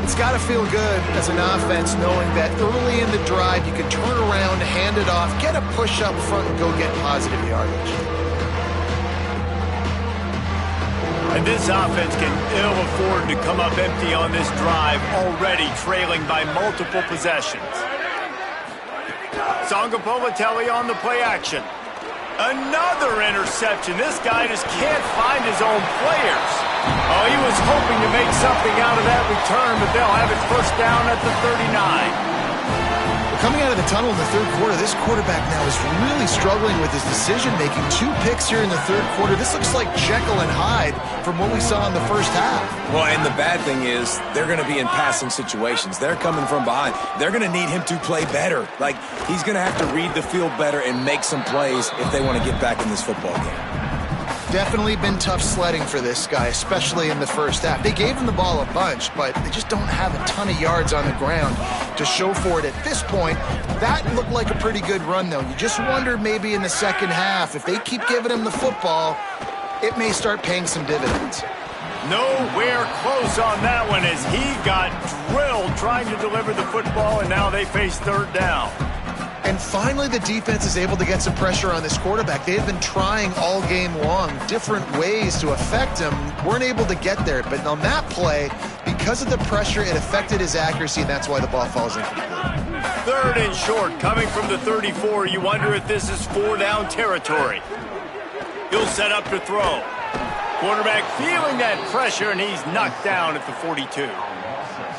It's got to feel good as an offense knowing that early in the drive you can turn around, hand it off, get a push up front, and go get positive yardage. And this offense can ill afford to come up empty on this drive, already trailing by multiple possessions. Sangapolitelli on the play action. Another interception. This guy just can't find his own players. Oh, he was hoping to make something out of that return, but they'll have it first down at the 39. Coming out of the tunnel in the third quarter, this quarterback now is really struggling with his decision-making. 2 picks here in the third quarter. This looks like Jekyll and Hyde from what we saw in the first half. Well, and the bad thing is they're going to be in passing situations. They're coming from behind. They're going to need him to play better. Like, he's going to have to read the field better and make some plays if they want to get back in this football game. Definitely been tough sledding for this guy, especially in the first half. They gave him the ball a bunch, but they just don't have a ton of yards on the ground to show for it at this point. That looked like a pretty good run, though. You just wonder maybe in the second half, if they keep giving him the football, it may start paying some dividends. Nowhere close on that one as he got drilled trying to deliver the football, and now they face 3rd down. And finally, the defense is able to get some pressure on this quarterback. They had been trying all game long different ways to affect him. Weren't able to get there. But on that play, because of the pressure, it affected his accuracy, and that's why the ball falls incomplete. 3rd and short coming from the 34. You wonder if this is 4-down territory. He'll set up to throw. Quarterback feeling that pressure, and he's knocked down at the 42.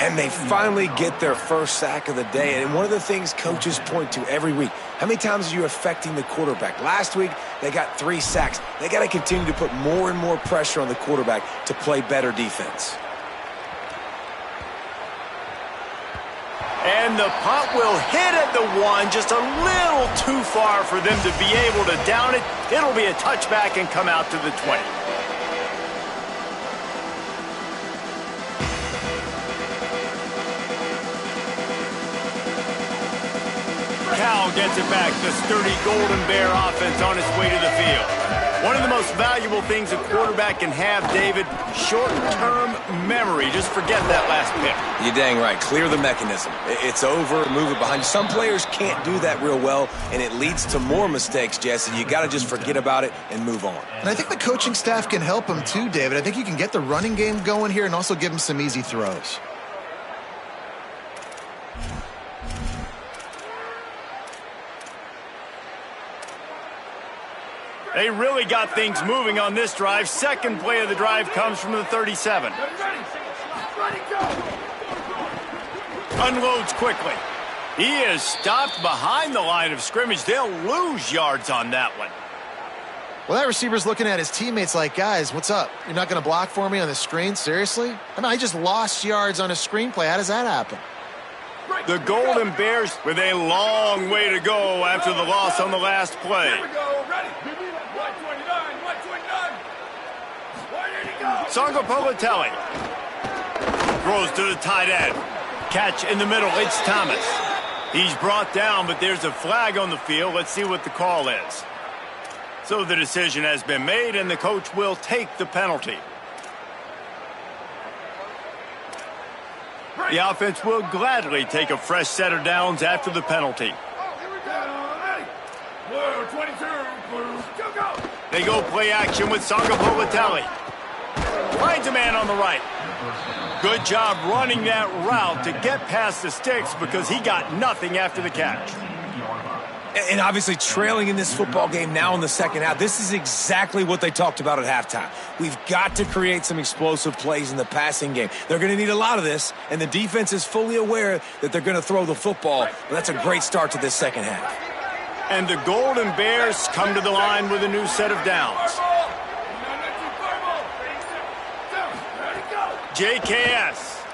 And they finally get their first sack of the day. And one of the things coaches point to every week, how many times are you affecting the quarterback? Last week, they got 3 sacks. They got to continue to put more and more pressure on the quarterback to play better defense. And the punt will hit at the 1, just a little too far for them to be able to down it. It'll be a touchback and come out to the 20. Cal gets it back. The sturdy Golden Bear offense on its way to the field. One of the most valuable things a quarterback can have, David, short-term memory. Just forget that last pick. You're dang right. Clear the mechanism. It's over, move it behind you. Some players can't do that real well, and it leads to more mistakes, Jesse. You got to just forget about it and move on. And I think the coaching staff can help him too, David. I think you can get the running game going here and also give him some easy throws. They really got things moving on this drive. 2nd play of the drive comes from the 37. Unloads quickly. He is stopped behind the line of scrimmage. They'll lose yards on that one. Well, that receiver's looking at his teammates like, guys, what's up? You're not going to block for me on the screen? Seriously? I mean, I just lost yards on a screenplay. How does that happen? The Golden Bears with a long way to go after the loss on the last play. Here we go. Ready? 129. Sangapolitelli throws to the tight end. Catch in the middle. It's Thomas. He's brought down, but there's a flag on the field. Let's see what the call is. So the decision has been made, and the coach will take the penalty. The offense will gladly take a fresh set of downs after the penalty. Blue 22, blue, go! They go play action with Sangapolatelli. Finds a man on the right. Good job running that route to get past the sticks because he got nothing after the catch. And obviously trailing in this football game now in the second half, this is exactly what they talked about at halftime. We've got to create some explosive plays in the passing game. They're going to need a lot of this, and the defense is fully aware that they're going to throw the football. But that's a great start to this second half. And the Golden Bears come to the line with a new set of downs. JKS.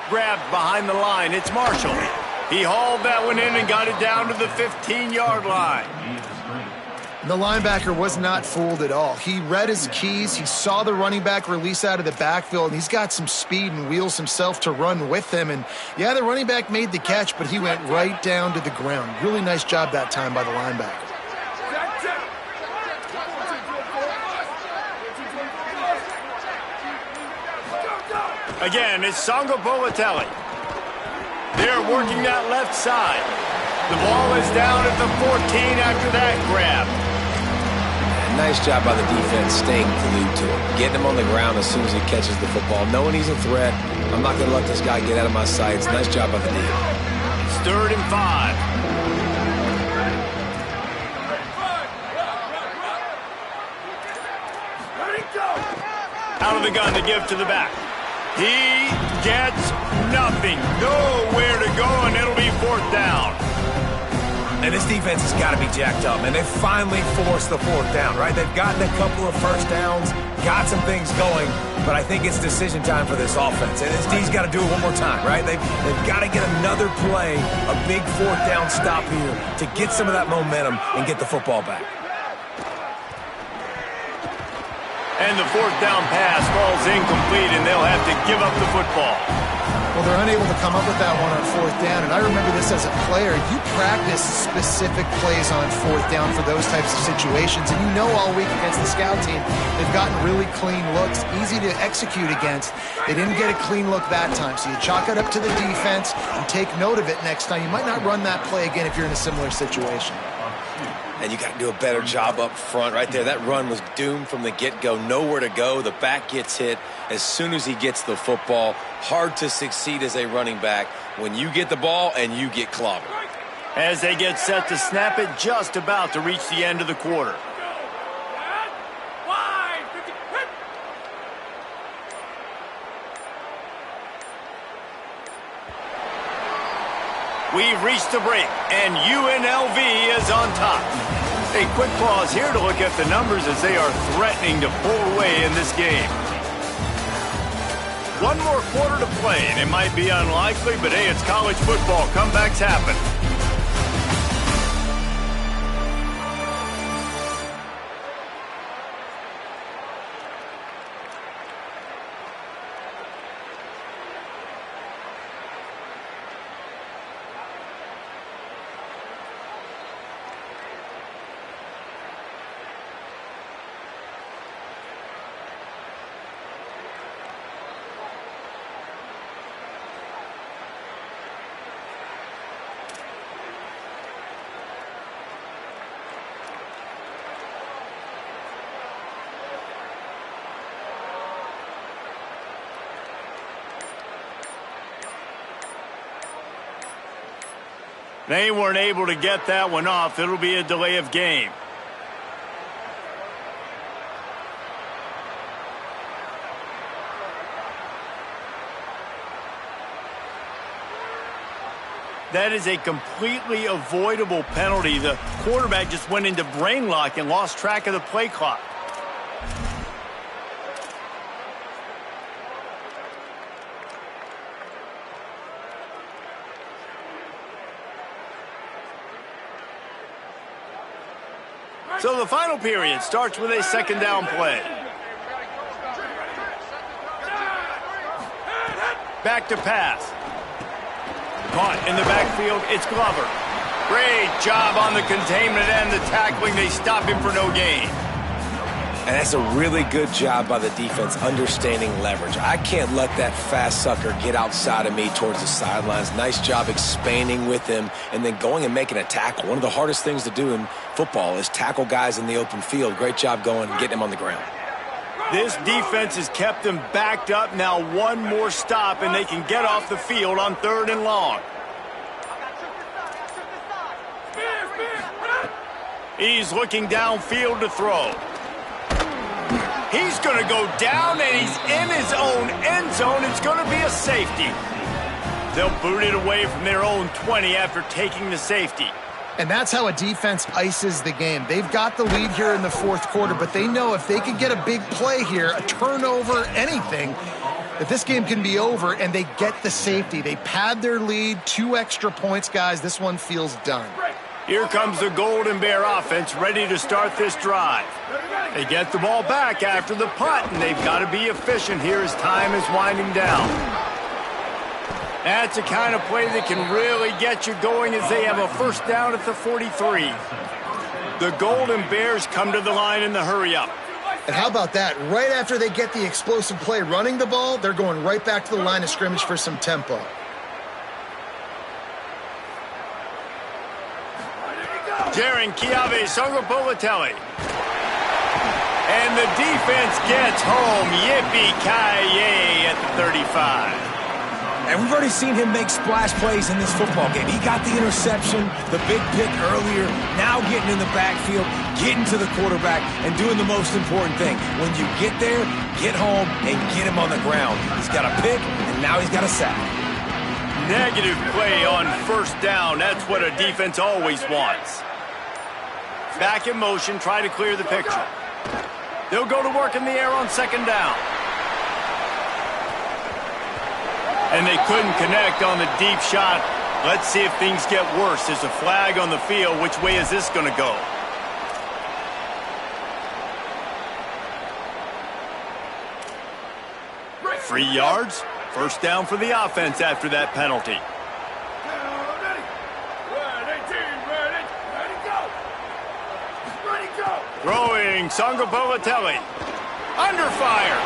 Grabbed behind the line. It's Marshall. He hauled that one in and got it down to the 15-yard line. The linebacker was not fooled at all. He read his keys. He saw the running back release out of the backfield, and he's got some speed and wheels himself to run with him. And, yeah, the running back made the catch, but he went right down to the ground. Really nice job that time by the linebacker. Again, it's Sangapolatelli. They're working that left side. The ball is down at the 14 after that grab. Nice job by the defense staying glued to him. Getting him on the ground as soon as he catches the football. Knowing he's a threat, I'm not going to let this guy get out of my sights. Nice job by the D. It's 3rd and 5. Out of the gun to give to the back. He gets nothing. Nowhere to go, and it'll be 4th down. And this defense has got to be jacked up, and they finally forced the 4th down, right? They've gotten a couple of first downs, got some things going, but I think it's decision time for this offense. And this D's got to do it one more time, right? They've got to get another play, a big 4th down stop here to get some of that momentum and get the football back. And the 4th down pass falls incomplete, and they'll have to give up the football. Well, they're unable to come up with that one on 4th down, and I remember this as a player. You practice specific plays on 4th down for those types of situations, and you know all week against the scout team, they've gotten really clean looks, easy to execute against. They didn't get a clean look that time, so you chalk it up to the defense and take note of it next time. You might not run that play again if you're in a similar situation. And you got to do a better job up front right there. That run was doomed from the get-go. Nowhere to go. The back gets hit as soon as he gets the football. Hard to succeed as a running back when you get the ball and you get clobbered. As they get set to snap it, just about to reach the end of the quarter. We've reached the break, and UNLV is on top. A quick pause here to look at the numbers as they are threatening to pull away in this game. One more quarter to play, and it might be unlikely, but hey, it's college football. Comebacks happen. They weren't able to get that one off. It'll be a delay of game. That is a completely avoidable penalty. The quarterback just went into brain lock and lost track of the play clock. So the final period starts with a second down play. Back to pass. Caught in the backfield, it's Glover. Great job on the containment and the tackling. They stop him for no gain. And that's a really good job by the defense understanding leverage. I can't let that fast sucker get outside of me towards the sidelines. Nice job expanding with him and then going and making a tackle. One of the hardest things to do in football is tackle guys in the open field. Great job going and getting him on the ground. This defense has kept them backed up. Now one more stop and they can get off the field on 3rd and long. He's looking downfield to throw. He's going to go down, and he's in his own end zone. It's going to be a safety. They'll boot it away from their own 20 after taking the safety. And that's how a defense ices the game. They've got the lead here in the 4th quarter, but they know if they can get a big play here, a turnover, anything, that this game can be over, and they get the safety. They pad their lead, 2 extra points, guys. This one feels done. Here comes the Golden Bear offense ready to start this drive. They get the ball back after the punt, and they've got to be efficient here as time is winding down. That's the kind of play that can really get you going as they have a 1st down at the 43. The Golden Bears come to the line in the hurry-up. And how about that? Right after they get the explosive play running the ball, they're going right back to the line of scrimmage for some tempo. Jaron Kiave Songapolatelli. And the defense gets home. Yippee-ki-yay at the 35. And we've already seen him make splash plays in this football game. He got the interception, the big pick earlier, now getting in the backfield, getting to the quarterback, and doing the most important thing. When you get there, get home and get him on the ground. He's got a pick, and now he's got a sack. Negative play on 1st down. That's what a defense always wants. Back in motion, try to clear the picture. They'll go to work in the air on 2nd down. And they couldn't connect on the deep shot. Let's see if things get worse. There's a flag on the field. Which way is this going to go? Free yards. 1st down for the offense after that penalty. Throwing Songapolatelli. Under fire.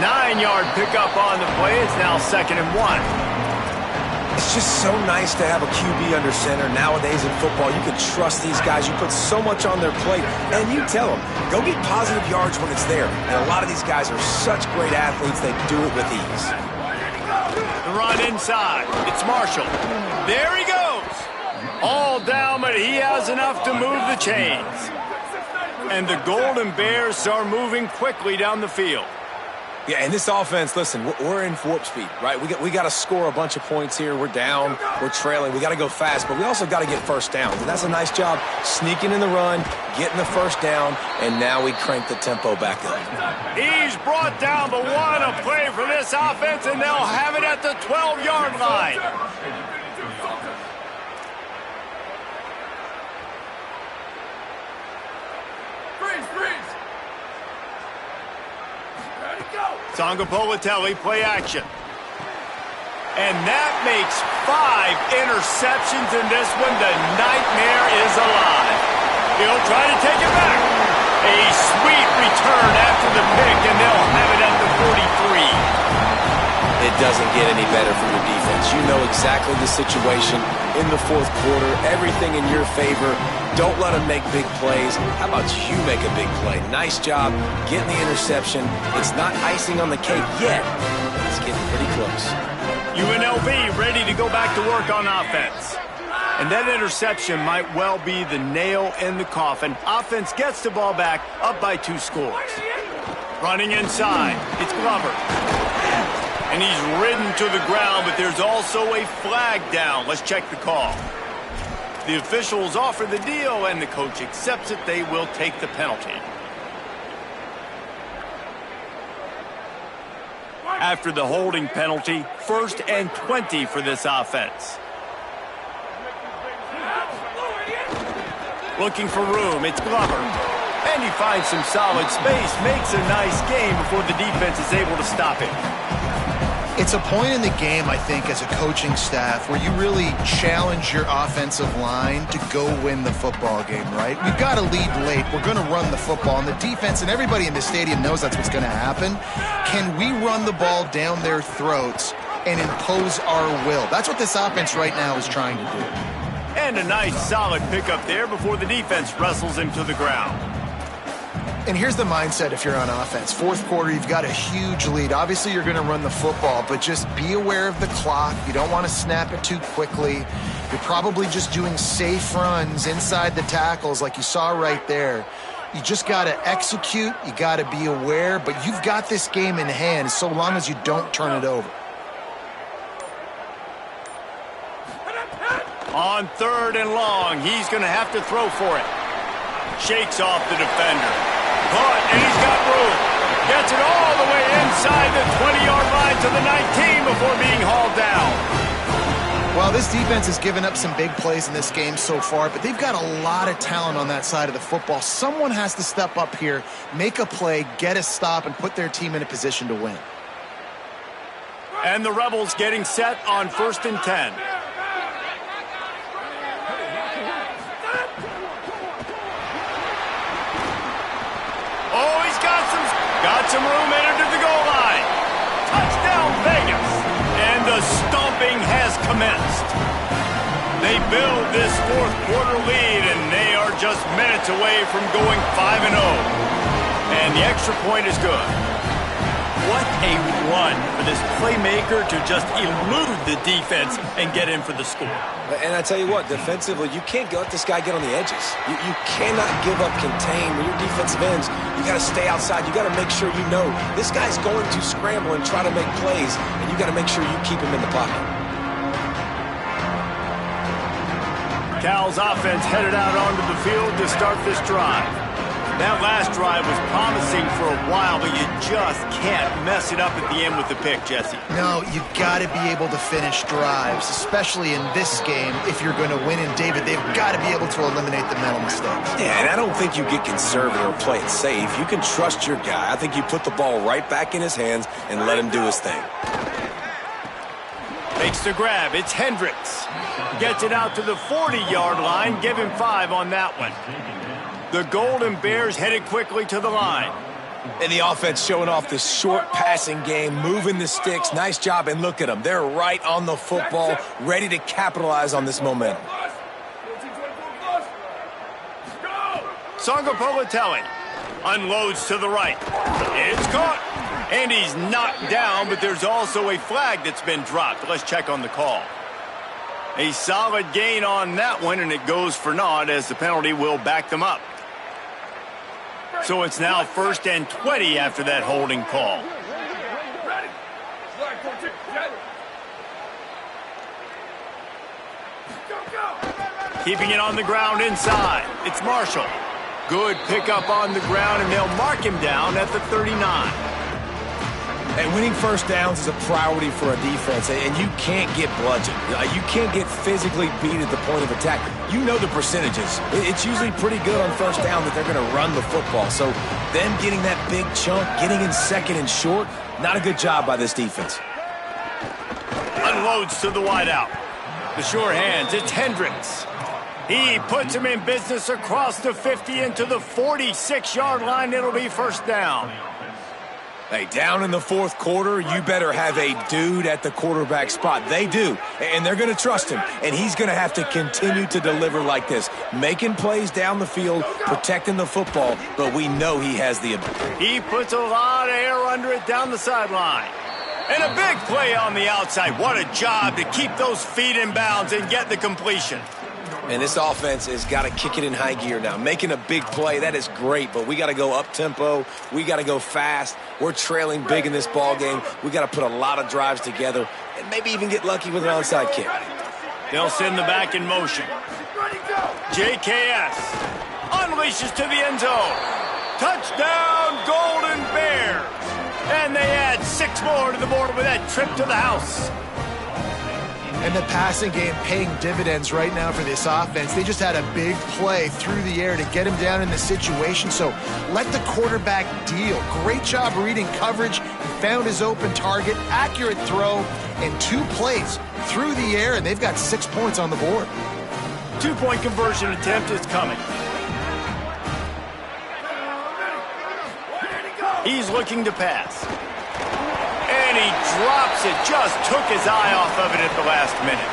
9-yard pickup on the play. It's now 2nd and 1. It's just so nice to have a QB under center. Nowadays in football, you can trust these guys. You put so much on their plate, and you tell them, go get positive yards when it's there. And a lot of these guys are such great athletes, they do it with ease. The run inside. It's Marshall. There he goes. All down, but he has enough to move the chains. And the Golden Bears are moving quickly down the field. Yeah, and this offense, listen, we're in warp speed, right? We got to score a bunch of points here. We're down, we're trailing. We got to go fast, but we also got to get 1st downs. And that's a nice job sneaking in the run, getting the 1st down, and now we crank the tempo back up. He's brought down, but what a play for this offense, and they'll have it at the 12-yard line. Songapolatelli, play action. And that makes 5 interceptions in this one. The nightmare is alive. He'll try to take it back. A sweet return after the pick, and they'll have it at the 43. It doesn't get any better for your defense. You know exactly the situation in the 4th quarter. Everything in your favor. Don't let them make big plays. How about you make a big play? Nice job getting the interception. It's not icing on the cake yet, but it's getting pretty close. UNLV ready to go back to work on offense. And that interception might well be the nail in the coffin. Offense gets the ball back, up by 2 scores. Running inside, it's Glover. And he's ridden to the ground, but there's also a flag down. Let's check the call. The officials offer the deal, and the coach accepts it. They will take the penalty. After the holding penalty, 1st and 20 for this offense. Looking for room, it's Glover. And he finds some solid space, makes a nice game before the defense is able to stop him. It's a point in the game, I think, as a coaching staff where you really challenge your offensive line to go win the football game, right? We've got to lead late. We're going to run the football. And the defense and everybody in the stadium knows that's what's going to happen. Can we run the ball down their throats and impose our will? That's what this offense right now is trying to do. And a nice solid pickup there before the defense wrestles him to the ground. And here's the mindset if you're on offense. Fourth quarter, you've got a huge lead. Obviously, you're going to run the football, but just be aware of the clock. You don't want to snap it too quickly. You're probably just doing safe runs inside the tackles like you saw right there. You just got to execute. You got to be aware, but you've got this game in hand so long as you don't turn it over. On 3rd and long, he's going to have to throw for it. Shakes off the defender. Caught, and he's got room. Gets it all the way inside the 20-yard line to the 19 before being hauled down. Well, this defense has given up some big plays in this game so far, but they've got a lot of talent on that side of the football. Someone has to step up here, make a play, get a stop, and put their team in a position to win. And the Rebels getting set on 1st and 10. Oh, he's got some room entered to the goal line. Touchdown, Vegas. And the stomping has commenced. They build this 4th quarter lead, and they are just minutes away from going 5-0. And the extra point is good. What a run for this playmaker to just elude the defense and get in for the score. And I tell you what, defensively, you can't let this guy get on the edges. You cannot give up contain. With your defensive ends, you got to stay outside. You got to make sure you know this guy's going to scramble and try to make plays, and you got to make sure you keep him in the pocket. Cal's offense headed out onto the field to start this drive. That last drive was promising for a while, but you just can't mess it up at the end with the pick, Jesse. No, you've got to be able to finish drives, especially in this game. If you're going to win, and David, they've got to be able to eliminate the mental mistakes. Yeah, and I don't think you get conservative or play it safe. You can trust your guy. I think you put the ball right back in his hands and let him do his thing. Makes the grab. It's Hendricks. Gets it out to the 40-yard line. Give him 5 on that one. The Golden Bears headed quickly to the line. And the offense showing off this short passing game, moving the sticks. Nice job, and look at them. They're right on the football, ready to capitalize on this momentum. Sangapolitelli unloads to the right. It's caught. And he's knocked down, but there's also a flag that's been dropped. Let's check on the call. A solid gain on that one, and it goes for naught as the penalty will back them up. So it's now 1st and 20 after that holding call. Keeping it on the ground inside. It's Marshall. Good pickup on the ground, and they'll mark him down at the 39. And winning first downs is a priority for a defense, and you can't get bludgeoned. You can't get physically beat at the point of attack. You know the percentages. It's usually pretty good on first down that they're going to run the football. So them getting that big chunk, getting in 2nd and short, not a good job by this defense. Unloads to the wideout. The sure hands, it's Hendricks. He puts him in business across the 50 into the 46-yard line. It'll be first down. Hey, down in the 4th quarter, you better have a dude at the quarterback spot. They do, and they're going to trust him, and he's going to have to continue to deliver like this, making plays down the field, protecting the football, but we know he has the ability. He puts a lot of air under it down the sideline. And a big play on the outside. What a job to keep those feet in bounds and get the completion. And this offense has got to kick it in high gear now. Making a big play, that is great, but we got to go up-tempo. We got to go fast. We're trailing big in this ball game. We got to put a lot of drives together and maybe even get lucky with an onside kick. They'll send the back in motion. JKS unleashes to the end zone. Touchdown, Golden Bears. And they add 6 more to the board with that trip to the house. And the passing game paying dividends right now for this offense. They just had a big play through the air to get him down in the situation. So let the quarterback deal. Great job reading coverage. He found his open target, accurate throw, and 2 plays through the air, and they've got 6 points on the board. 2-point conversion attempt is coming. He's looking to pass. And he drops it. Just took his eye off of it at the last minute.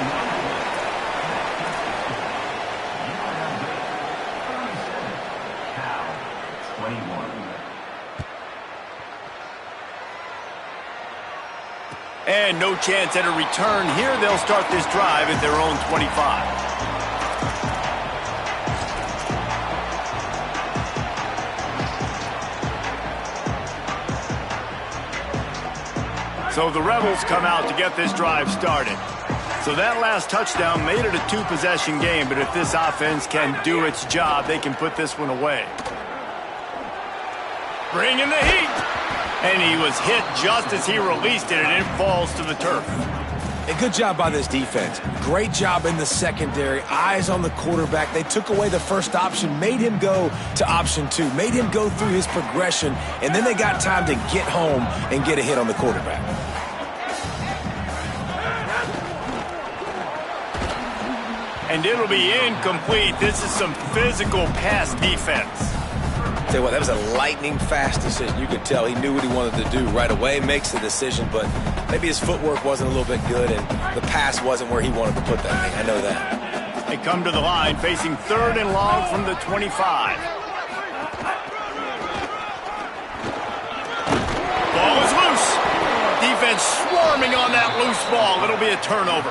Cal, 21. And no chance at a return here. They'll start this drive at their own 25. So the Rebels come out to get this drive started. So that last touchdown made it a 2-possession game, but if this offense can do its job, they can put this one away. Bringing the heat. And he was hit just as he released it, and it falls to the turf. A good job by this defense. Great job in the secondary. Eyes on the quarterback. They took away the first option, made him go to option 2, made him go through his progression, and then they got time to get home and get a hit on the quarterback. And it'll be incomplete. This is some physical pass defense. Tell you what, that was a lightning-fast decision. You could tell he knew what he wanted to do right away, makes the decision, but maybe his footwork wasn't a little bit good, and the pass wasn't where he wanted to put that thing. I know that. They come to the line, facing 3rd and long from the 25. Ball is loose. Defense swarming on that loose ball. It'll be a turnover.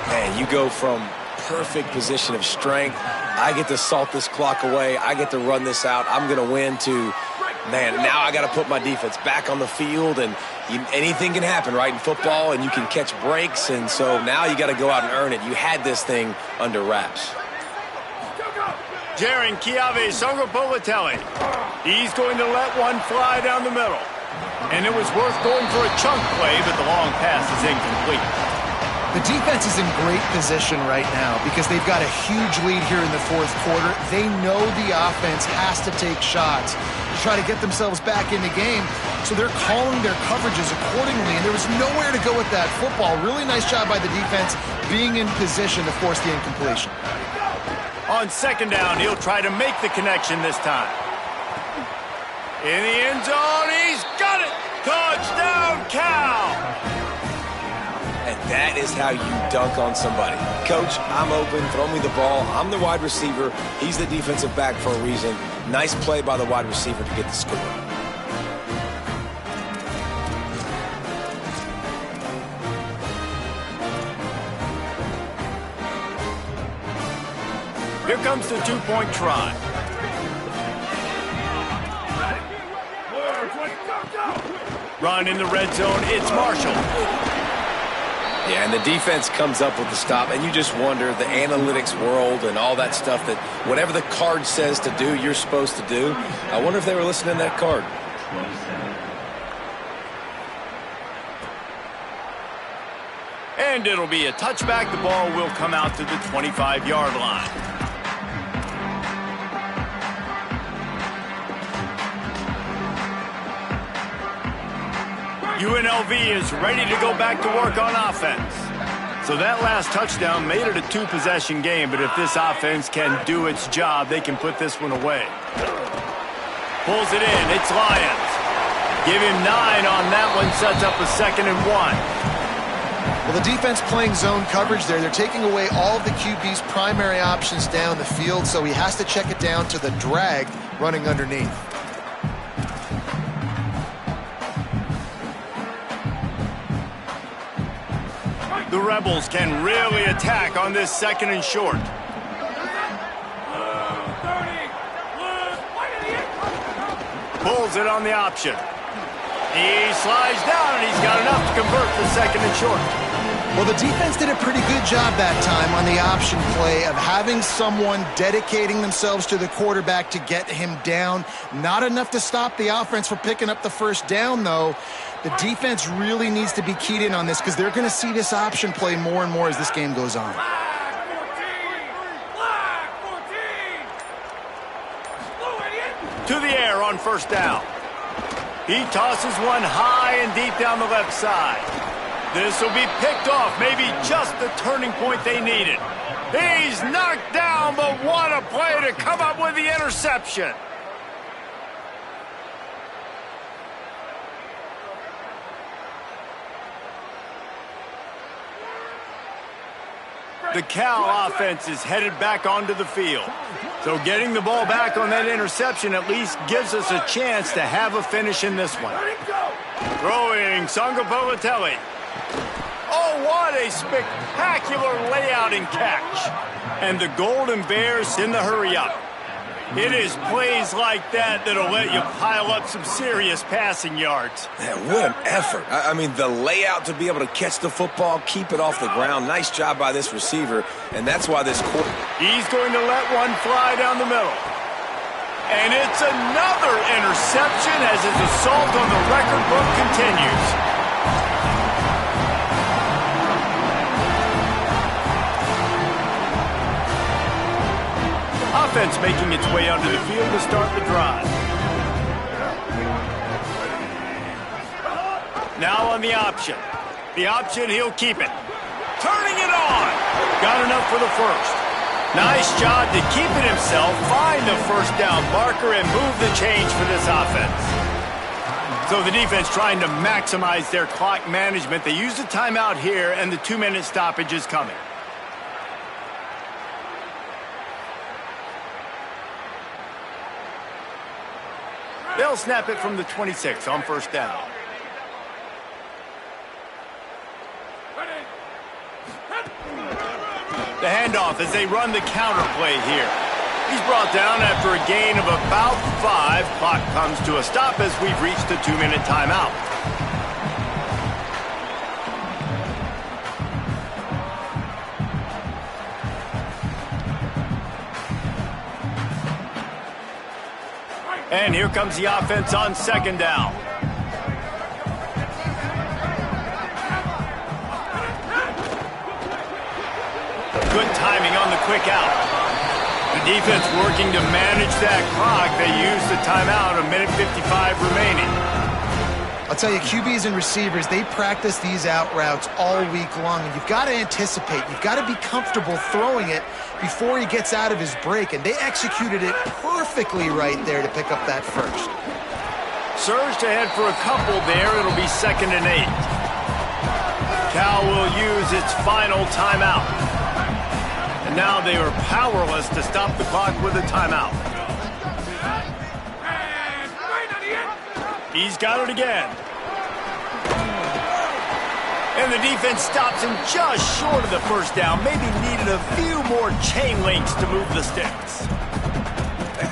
Man, you go from perfect position of strength. I get to salt this clock away. I get to run this out. I'm going to win to, man, now I got to put my defense back on the field, and anything can happen, right, in football, and you can catch breaks, and so now you got to go out and earn it. You had this thing under wraps. Jaron Kiave Songopolitelli. He's going to let one fly down the middle. And it was worth going for a chunk play, but the long pass is incomplete. The defense is in great position right now because they've got a huge lead here in the 4th quarter. They know the offense has to take shots to try to get themselves back in the game, so they're calling their coverages accordingly, and there was nowhere to go with that football. Really nice job by the defense being in position to force the incompletion. On 2nd down, he'll try to make the connection this time. In the end zone, he's got it! Touchdown, Cal! And that is how you dunk on somebody. Coach, I'm open. Throw me the ball. I'm the wide receiver. He's the defensive back for a reason. Nice play by the wide receiver to get the score. Here comes the 2-point try. Run in the red zone. It's Marshall. Yeah, and the defense comes up with the stop, and you just wonder, the analytics world and all that stuff, that whatever the card says to do, you're supposed to do. I wonder if they were listening to that card. 27. And it'll be a touchback. The ball will come out to the 25-yard line. UNLV is ready to go back to work on offense. So that last touchdown made it a 2-possession game, but if this offense can do its job, they can put this one away. Pulls it in. It's Lions. Give him 9 on that one. Sets up a 2nd and 1. Well, the defense playing zone coverage there. They're taking away all of the QB's primary options down the field, so he has to check it down to the drag running underneath. The Rebels can really attack on this 2nd and short. Pulls it on the option. He slides down, and he's got enough to convert the 2nd and short. Well, the defense did a pretty good job that time on the option play of having someone dedicating themselves to the quarterback to get him down. Not enough to stop the offense from picking up the first down, though. The defense really needs to be keyed in on this because they're going to see this option play more and more as this game goes on. To the air on first down. He tosses one high and deep down the left side. This will be picked off, maybe just the turning point they needed. He's knocked down, but what a play to come up with the interception. The Cal offense is headed back onto the field. So getting the ball back on that interception at least gives us a chance to have a finish in this one. Throwing Sangapolatelli. Oh, what a spectacular layout and catch. And the Golden Bears in the hurry-up. It is plays like that that'll let you pile up some serious passing yards. Man, what an effort. I mean, the layout to be able to catch the football, keep it off the ground. Nice job by this receiver, and that's why this quarter... He's going to let one fly down the middle. And it's another interception as his assault on the record book continues. Offense making its way onto the field to start the drive. Now on the option. The option, he'll keep it. Turning it on. Got enough for the first. Nice job to keep it himself, find the first down marker, and move the change for this offense. So the defense trying to maximize their clock management. They use the timeout here, and the 2-minute stoppage is coming. They'll snap it from the 26 on first down. The handoff as they run the counter play here. He's brought down after a gain of about 5. Clock comes to a stop as we've reached the 2-minute timeout. And here comes the offense on second down. Good timing on the quick out. The defense working to manage that clock. They use the timeout, 1:55 remaining. I'll tell you, QBs and receivers, they practice these out routes all week long, and you've got to anticipate. You've got to be comfortable throwing it before he gets out of his break, and they executed it perfectly right there to pick up that first. Surged ahead for a couple there. It'll be 2nd and 8. Cal will use its final timeout. And now they are powerless to stop the clock with a timeout. He's got it again. And the defense stops him just short of the first down. Maybe needed a few more chain links to move the sticks.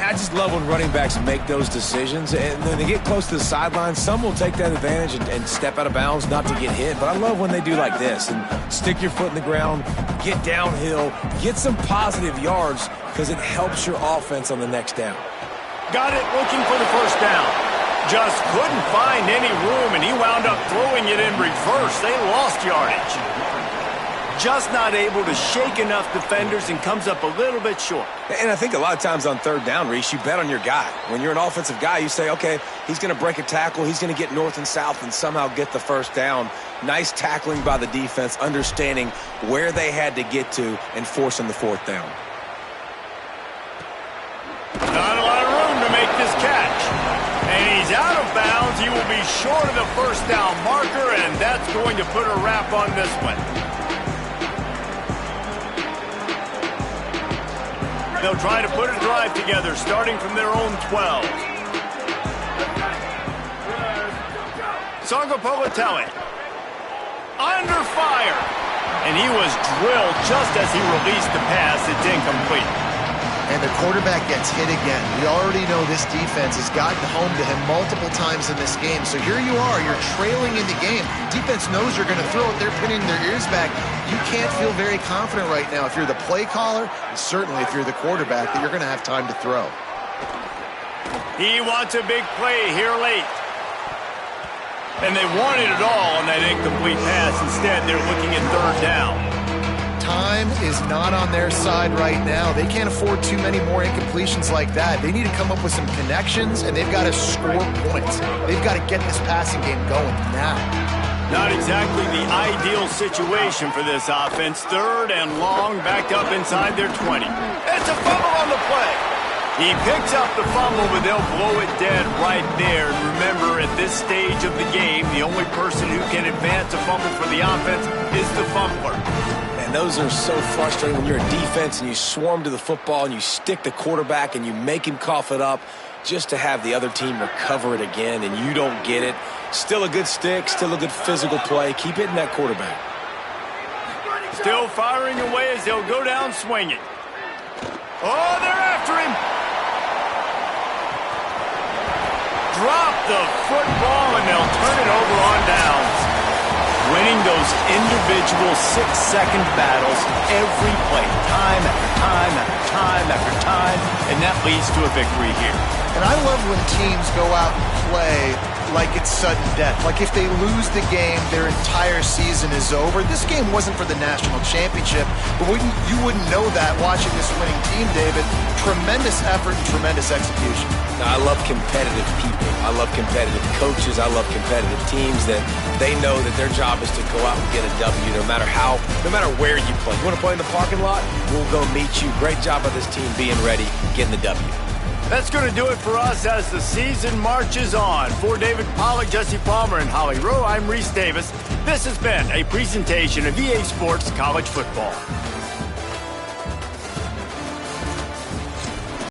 I just love when running backs make those decisions, and when they get close to the sideline, some will take that advantage and step out of bounds not to get hit. But I love when they do like this and stick your foot in the ground, get downhill, get some positive yards because it helps your offense on the next down. Got it looking for the first down. Just couldn't find any room, and he wound up throwing it in reverse. They lost yardage. Just not able to shake enough defenders and comes up a little bit short. And I think a lot of times on third down, Reese, you bet on your guy. When you're an offensive guy, you say, okay, he's going to break a tackle, he's going to get north and south and somehow get the first down. Nice tackling by the defense, understanding where they had to get to and forcing the fourth down. Not a lot of room to make this catch. And he's out of bounds. He will be short of the first down marker, and that's going to put a wrap on this one. They'll try to put a drive together, starting from their own 12. Sangapolatelli under fire. And he was drilled just as he released the pass. It's incomplete. And the quarterback gets hit again. We already know this defense has gotten home to him multiple times in this game. So here you are, you're trailing in the game. Defense knows you're going to throw it. They're pinning their ears back. You can't feel very confident right now if you're the play caller, and certainly if you're the quarterback, that you're going to have time to throw. He wants a big play here late. And they wanted it all on that incomplete pass. Instead, they're looking at third down. Time is not on their side right now. They can't afford too many more incompletions like that. They need to come up with some connections, and they've got to score points. They've got to get this passing game going now. Not exactly the ideal situation for this offense. Third and long, backed up inside their 20. It's a fumble on the play. He picks up the fumble, but they'll blow it dead right there. And remember, at this stage of the game, the only person who can advance a fumble for the offense is the fumbler. And those are so frustrating when you're a defense and you swarm to the football and you stick the quarterback and you make him cough it up just to have the other team recover it again and you don't get it. Still a good stick, still a good physical play. Keep hitting that quarterback. Still firing away as they'll go down swinging. Oh, they're after him. Drop the football and they'll turn it over on downs. Winning those individual 6-second battles every play, time after time after time after time, and that leads to a victory here. And I love when teams go out and play like it's sudden death. Like if they lose the game, their entire season is over. This game wasn't for the national championship, but you wouldn't know that watching this winning team, David. Tremendous effort and tremendous execution. Now, I love competitive people. I love competitive coaches. I love competitive teams that they know that their job is to go out and get a W no matter where you play. You want to play in the parking lot? We'll go meet you. Great job by this team being ready, getting the W. That's going to do it for us as the season marches on. For David Pollack, Jesse Palmer, and Holly Rowe, I'm Reese Davis. This has been a presentation of EA Sports College Football.